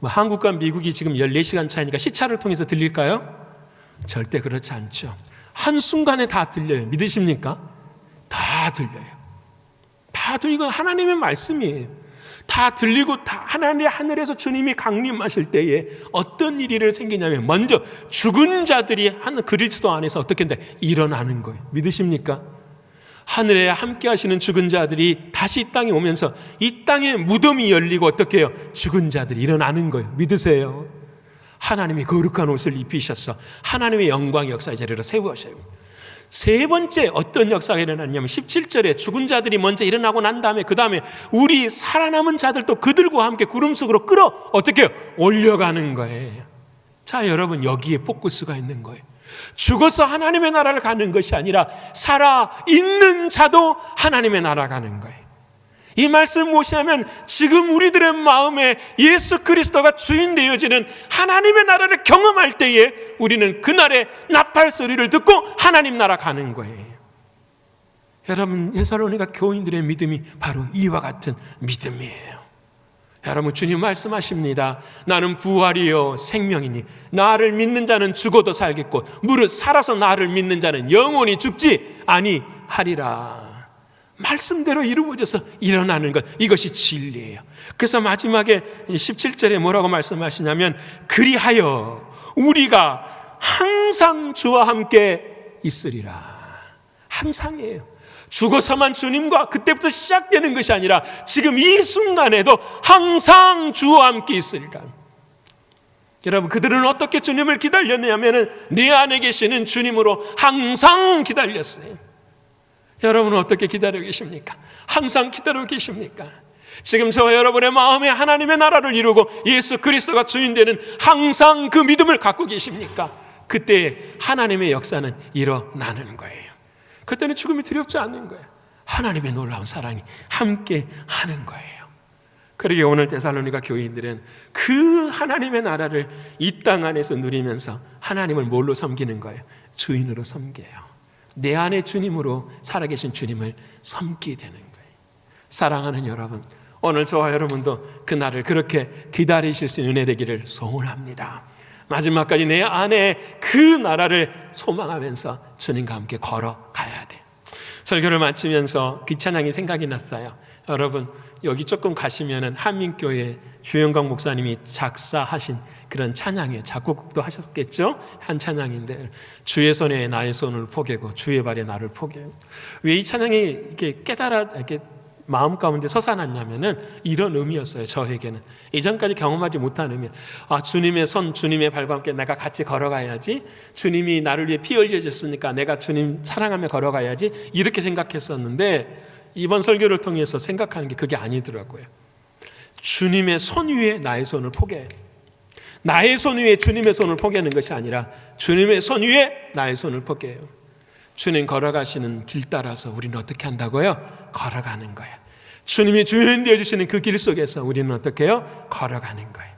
한국과 미국이 지금 14시간 차이니까 시차를 통해서 들릴까요? 절대 그렇지 않죠. 한순간에 다 들려요. 믿으십니까? 다 들려요. 다 들리고 하나님의 말씀이에요. 다 들리고 다 하늘에서 주님이 강림하실 때에 어떤 일이 생기냐면 먼저 죽은 자들이 그리스도 안에서 어떻게 일어나는 거예요. 믿으십니까? 하늘에 함께 하시는 죽은 자들이 다시 이 땅에 오면서 이 땅에 무덤이 열리고 어떻게 해요? 죽은 자들이 일어나는 거예요. 믿으세요? 하나님이 거룩한 옷을 입히셔서 하나님의 영광 역사의 자리로 세우셔요. 세 번째 어떤 역사가 일어났냐면 17절에 죽은 자들이 먼저 일어나고 난 다음에 그 다음에 우리 살아남은 자들도 그들과 함께 구름 속으로 끌어 어떻게 해요? 올려가는 거예요. 자, 여러분, 여기에 포커스가 있는 거예요. 죽어서 하나님의 나라를 가는 것이 아니라 살아있는 자도 하나님의 나라 가는 거예요. 이 말씀 무엇이냐면 지금 우리들의 마음에 예수 그리스도가 주인 되어지는 하나님의 나라를 경험할 때에 우리는 그날의 나팔 소리를 듣고 하나님 나라 가는 거예요. 여러분, 데살로니가 교인들의 믿음이 바로 이와 같은 믿음이에요. 여러분, 주님 말씀하십니다. 나는 부활이요 생명이니 나를 믿는 자는 죽어도 살겠고 무릇 살아서 나를 믿는 자는 영원히 죽지 아니하리라. 말씀대로 이루어져서 일어나는 것, 이것이 진리예요. 그래서 마지막에 17절에 뭐라고 말씀하시냐면 그리하여 우리가 항상 주와 함께 있으리라. 항상이에요. 죽어서만 주님과 그때부터 시작되는 것이 아니라 지금 이 순간에도 항상 주와 함께 있으리라. 여러분, 그들은 어떻게 주님을 기다렸냐면 내 안에 계시는 주님으로 항상 기다렸어요. 여러분은 어떻게 기다리고 계십니까? 항상 기다리고 계십니까? 지금 저와 여러분의 마음에 하나님의 나라를 이루고 예수 그리스도가 주인 되는 항상 그 믿음을 갖고 계십니까? 그때 하나님의 역사는 일어나는 거예요. 그때는 죽음이 두렵지 않는 거예요. 하나님의 놀라운 사랑이 함께 하는 거예요. 그러게 오늘 데살로니가 교인들은 그 하나님의 나라를 이 땅 안에서 누리면서 하나님을 뭘로 섬기는 거예요? 주인으로 섬겨요. 내 안에 주님으로 살아계신 주님을 섬기게 되는 거예요. 사랑하는 여러분, 오늘 저와 여러분도 그 날을 그렇게 기다리실 수 있는 은혜 되기를 소원합니다. 마지막까지 내 안에 그 나라를 소망하면서 주님과 함께 걸어가야 돼요. 설교를 마치면서 그 찬양이 생각이 났어요. 여러분, 여기 조금 가시면은 한민교회 주영광 목사님이 작사하신 그런 찬양이에요. 작곡도 하셨겠죠? 한 찬양인데, 주의 손에 나의 손을 포개고 주의 발에 나를 포개요. 왜 이 찬양이 이렇게 이렇게 마음 가운데 솟아났냐면은 이런 의미였어요. 저에게는 이전까지 경험하지 못한 의미. 주님의 손, 주님의 발과 함께 내가 같이 걸어가야지. 주님이 나를 위해 피 흘려줬으니까 내가 주님 사랑하며 걸어가야지. 이렇게 생각했었는데 이번 설교를 통해서 생각하는 게 그게 아니더라고요. 주님의 손 위에 나의 손을 포개해요. 나의 손 위에 주님의 손을 포개는 것이 아니라 주님의 손 위에 나의 손을 포개요. 주님 걸어가시는 길 따라서 우리는 어떻게 한다고요? 걸어가는 거예요. 주님이 주인 되어주시는 그 길 속에서 우리는 어떻게 해요? 걸어가는 거예요.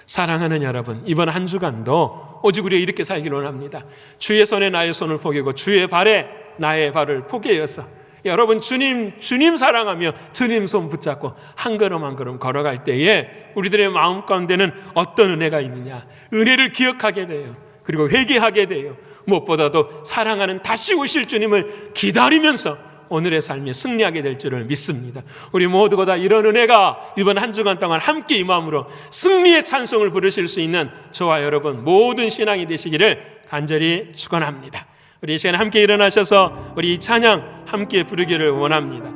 사랑하는 여러분, 이번 한 주간도 오직 우리가 이렇게 살기를 원합니다. 주의 손에 나의 손을 포개고 주의 발에 나의 발을 포개어서 여러분 주님 사랑하며 주님 손 붙잡고 한 걸음 한 걸음 걸어갈 때에 우리들의 마음 가운데는 어떤 은혜가 있느냐? 은혜를 기억하게 돼요. 그리고 회개하게 돼요. 무엇보다도 사랑하는 다시 오실 주님을 기다리면서 오늘의 삶에 승리하게 될 줄을 믿습니다. 우리 모두가 다 이런 은혜가 이번 한 주간 동안 함께 임함으로 승리의 찬송을 부르실 수 있는 저와 여러분 모든 신앙이 되시기를 간절히 축원합니다. 우리 이 시간에 함께 일어나셔서 우리 이 찬양 함께 부르기를 원합니다.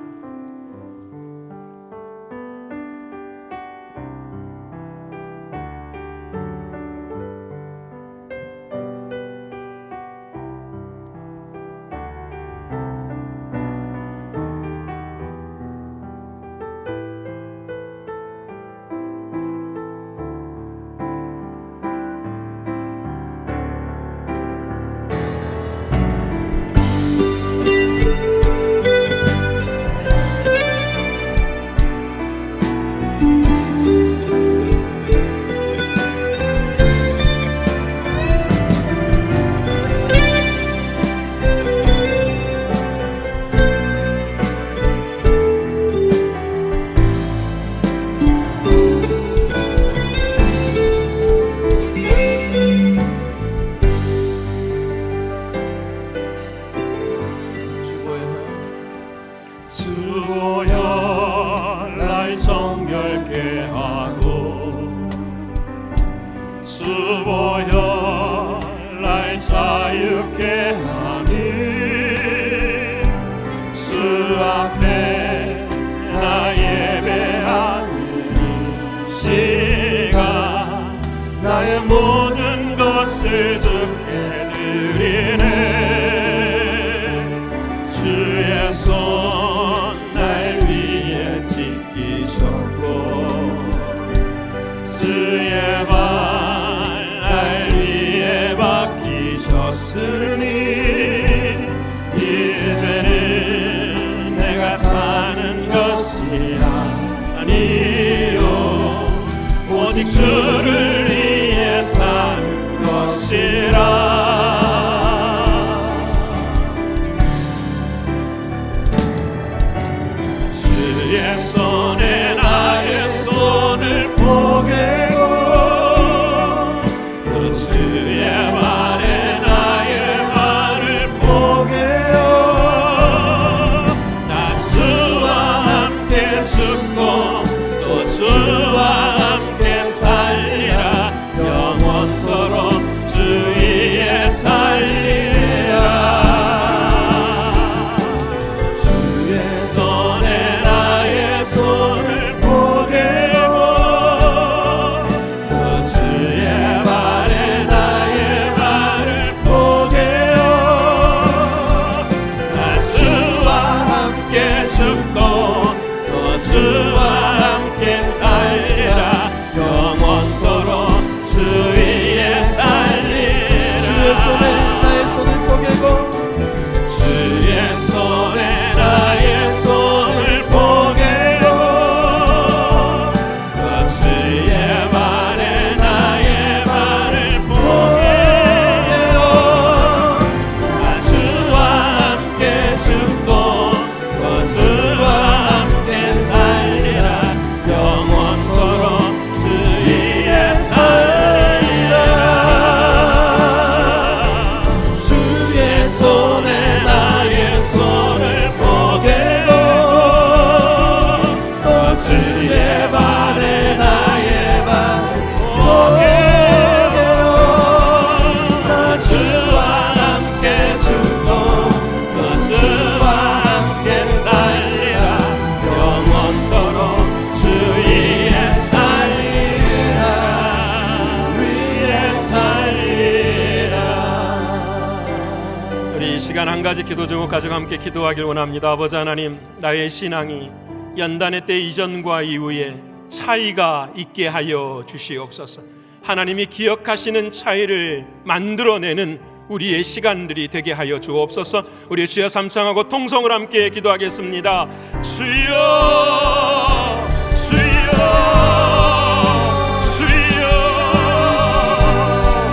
주보여 날 정결케 하고 주보여 날 자유케 하니 주 앞에 나 예배하는 이 시간 나의 모든 것을 주께 드리네. 주의 손 날 위에 지키셨고 주의 발 날 위에 박히셨으니 이제는 내가 사는 것이 아니요 오직 주를 위해 사는 것이라. 주의 손에 나의 손을 포개고 또 주의 발에 나의 발을 포개요. 나 주와 함께 죽고 또 주와 함께 살리라. 영원토록 주 위에 주와 함께 살리라 영원토록 주 위에 살리라 주의 손에 나의 손을 포개고 주의 손에 나의 손을 포개고 또 주의 발에 나의 발을 포개고 나 주와 함께 죽고 또 주와 함께 살리라 영원토록 주 위에 살리라 주의 손에 나의 손을 포개고 또 주의 발에 나의 발을 포개고 나 주와 함께 죽고 또 주와 함께 살리라 영원토록 주 위에 살리라 주 위에 살리라. 우리 이 시간 한 가지 기도 제목 가지고 함께 기도하길 원합니다. 아버지 하나님, 나의 신앙이 연단의 때 이전과 이후에 차이가 있게 하여 주시옵소서. 하나님이 기억하시는 차이를 만들어내는 우리의 시간들이 되게 하여 주옵소서. 우리 주여 삼창하고 통성을 함께 기도하겠습니다. 주여 주여 주여.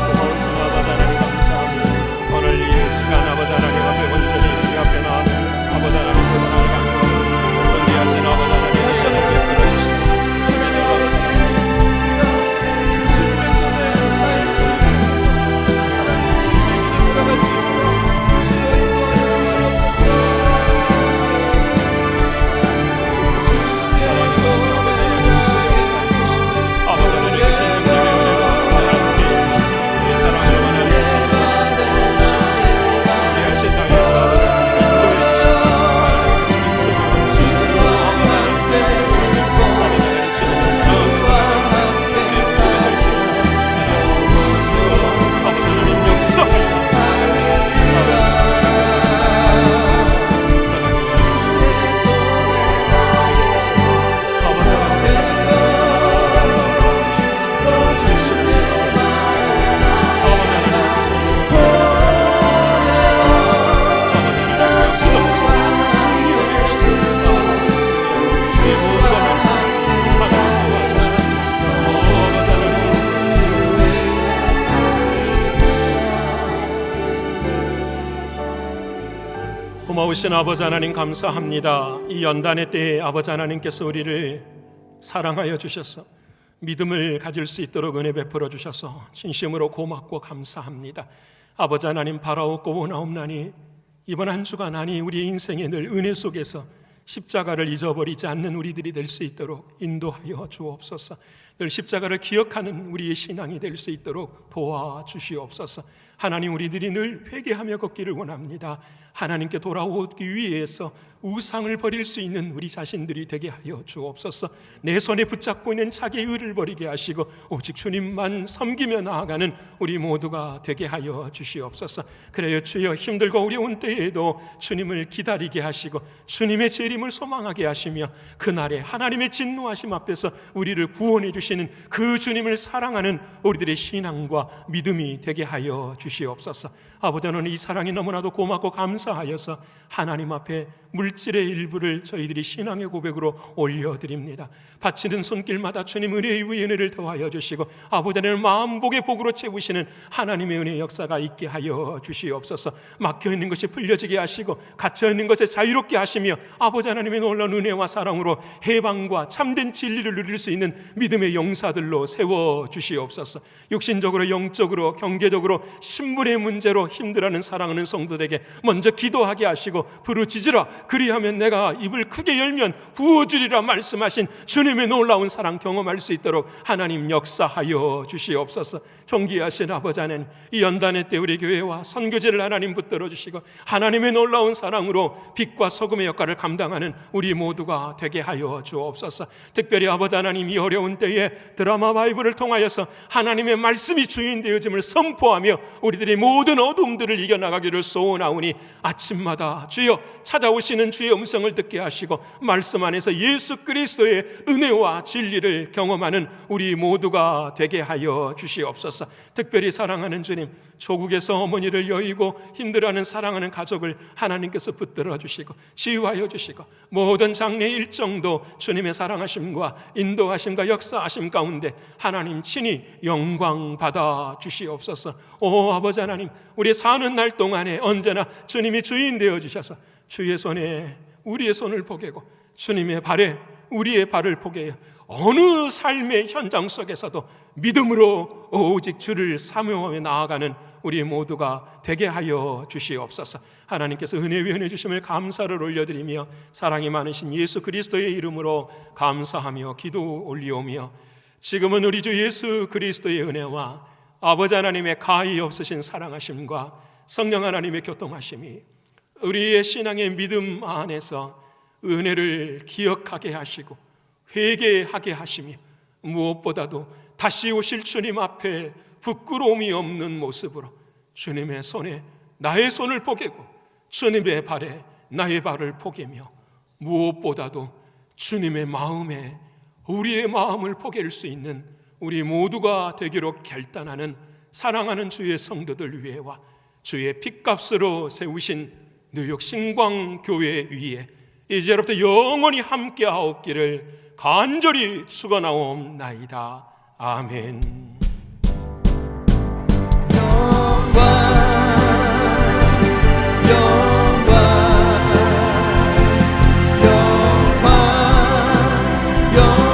고마우신 아버지 하나님 감사합니다. 오늘 이 시간 아버지 하나님 앞에 온전히 주님 앞에 나와 아버지 하나님 고창을 감사합니다. 존귀하신 아버지 하나님 다시 한번 베풀어 주시옵소서. 주님의 손에 나의 손을 포개고 주님의 길에 돌아갈 수 있도록 주여 인도하여 주시옵소서. 주의 고마우신 아버지 하나님 감사합니다. 이 연단의 때에 아버지 하나님께서 우리를 사랑하여 주셔서 믿음을 가질 수 있도록 은혜 베풀어 주셔서 진심으로 고맙고 감사합니다. 아버지 하나님 바라옵고 원하옵나니 이번 한 주간하니 우리의 인생에 늘 은혜 속에서 십자가를 잊어버리지 않는 우리들이 될 수 있도록 인도하여 주옵소서. 늘 십자가를 기억하는 우리의 신앙이 될 수 있도록 도와주시옵소서. 하나님, 우리들이 늘 회개하며 걷기를 원합니다. 하나님께 돌아오기 위해서 우상을 버릴 수 있는 우리 자신들이 되게 하여 주옵소서. 내 손에 붙잡고 있는 자기의 의를 버리게 하시고 오직 주님만 섬기며 나아가는 우리 모두가 되게 하여 주시옵소서. 그래요 주여, 힘들고 어려운 때에도 주님을 기다리게 하시고 주님의 재림을 소망하게 하시며 그날에 하나님의 진노하심 앞에서 우리를 구원해 주시는 그 주님을 사랑하는 우리들의 신앙과 믿음이 되게 하여 주시옵소서. 아버지는 이 사랑이 너무나도 고맙고 감사하여서 하나님 앞에 물질의 일부를 저희들이 신앙의 고백으로 올려드립니다. 바치는 손길마다 주님 은혜의 은혜를 더하여 주시고 아버지는 마음복의 복으로 채우시는 하나님의 은혜의 역사가 있게 하여 주시옵소서. 막혀있는 것이 풀려지게 하시고 갇혀있는 것에 자유롭게 하시며 아버지 하나님의 놀라운 은혜와 사랑으로 해방과 참된 진리를 누릴 수 있는 믿음의 용사들로 세워주시옵소서. 육신적으로 영적으로 경제적으로 신분의 문제로 힘들어하는 사랑하는 성도들에게 먼저 기도하게 하시고 부르짖으라 그리하면 내가 입을 크게 열면 부어주리라 말씀하신 주님의 놀라운 사랑 경험할 수 있도록 하나님 역사하여 주시옵소서. 존귀하신 아버지 하나님, 이 연단의 때 우리 교회와 선교제를 하나님 붙들어 주시고 하나님의 놀라운 사랑으로 빛과 소금의 역할을 감당하는 우리 모두가 되게 하여 주옵소서. 특별히 아버지 하나님, 이 어려운 때에 드라마 바이블을 통하여서 하나님의 말씀이 주인 되어짐을 선포하며 우리들의 모든 어둠들을 이겨나가기를 소원하오니 아침마다 주여 찾아오시는 주의 음성을 듣게 하시고 말씀 안에서 예수 그리스도의 은혜와 진리를 경험하는 우리 모두가 되게 하여 주시옵소서. 특별히 사랑하는 주님, 조국에서 어머니를 여의고 힘들어하는 사랑하는 가족을 하나님께서 붙들어 주시고 치유하여 주시고 모든 장례 일정도 주님의 사랑하심과 인도하심과 역사하심 가운데 하나님 친히 영광 받아 주시옵소서. 오 아버지 하나님, 우리 사는 날 동안에 언제나 주님이 주인 되어 주셔서 주의 손에 우리의 손을 포개고 주님의 발에 우리의 발을 포개어 어느 삶의 현장 속에서도 믿음으로 오직 주를 사모하며 나아가는 우리 모두가 되게 하여 주시옵소서. 하나님께서 은혜 위에 은혜 주심을 감사를 올려드리며 사랑이 많으신 예수 그리스도의 이름으로 감사하며 기도 올리오며, 지금은 우리 주 예수 그리스도의 은혜와 아버지 하나님의 가히 없으신 사랑하심과 성령 하나님의 교통하심이 우리의 신앙의 믿음 안에서 은혜를 기억하게 하시고 회개하게 하시며 무엇보다도 다시 오실 주님 앞에 부끄러움이 없는 모습으로 주님의 손에 나의 손을 포개고 주님의 발에 나의 발을 포개며 무엇보다도 주님의 마음에 우리의 마음을 포갤 수 있는 우리 모두가 되기로 결단하는 사랑하는 주의 성도들 위에와 주의 핏값으로 세우신 뉴욕 신광교회 위에 이제로부터 영원히 함께하옵기를 간절히 축원하옵나이다. 아멘. 영광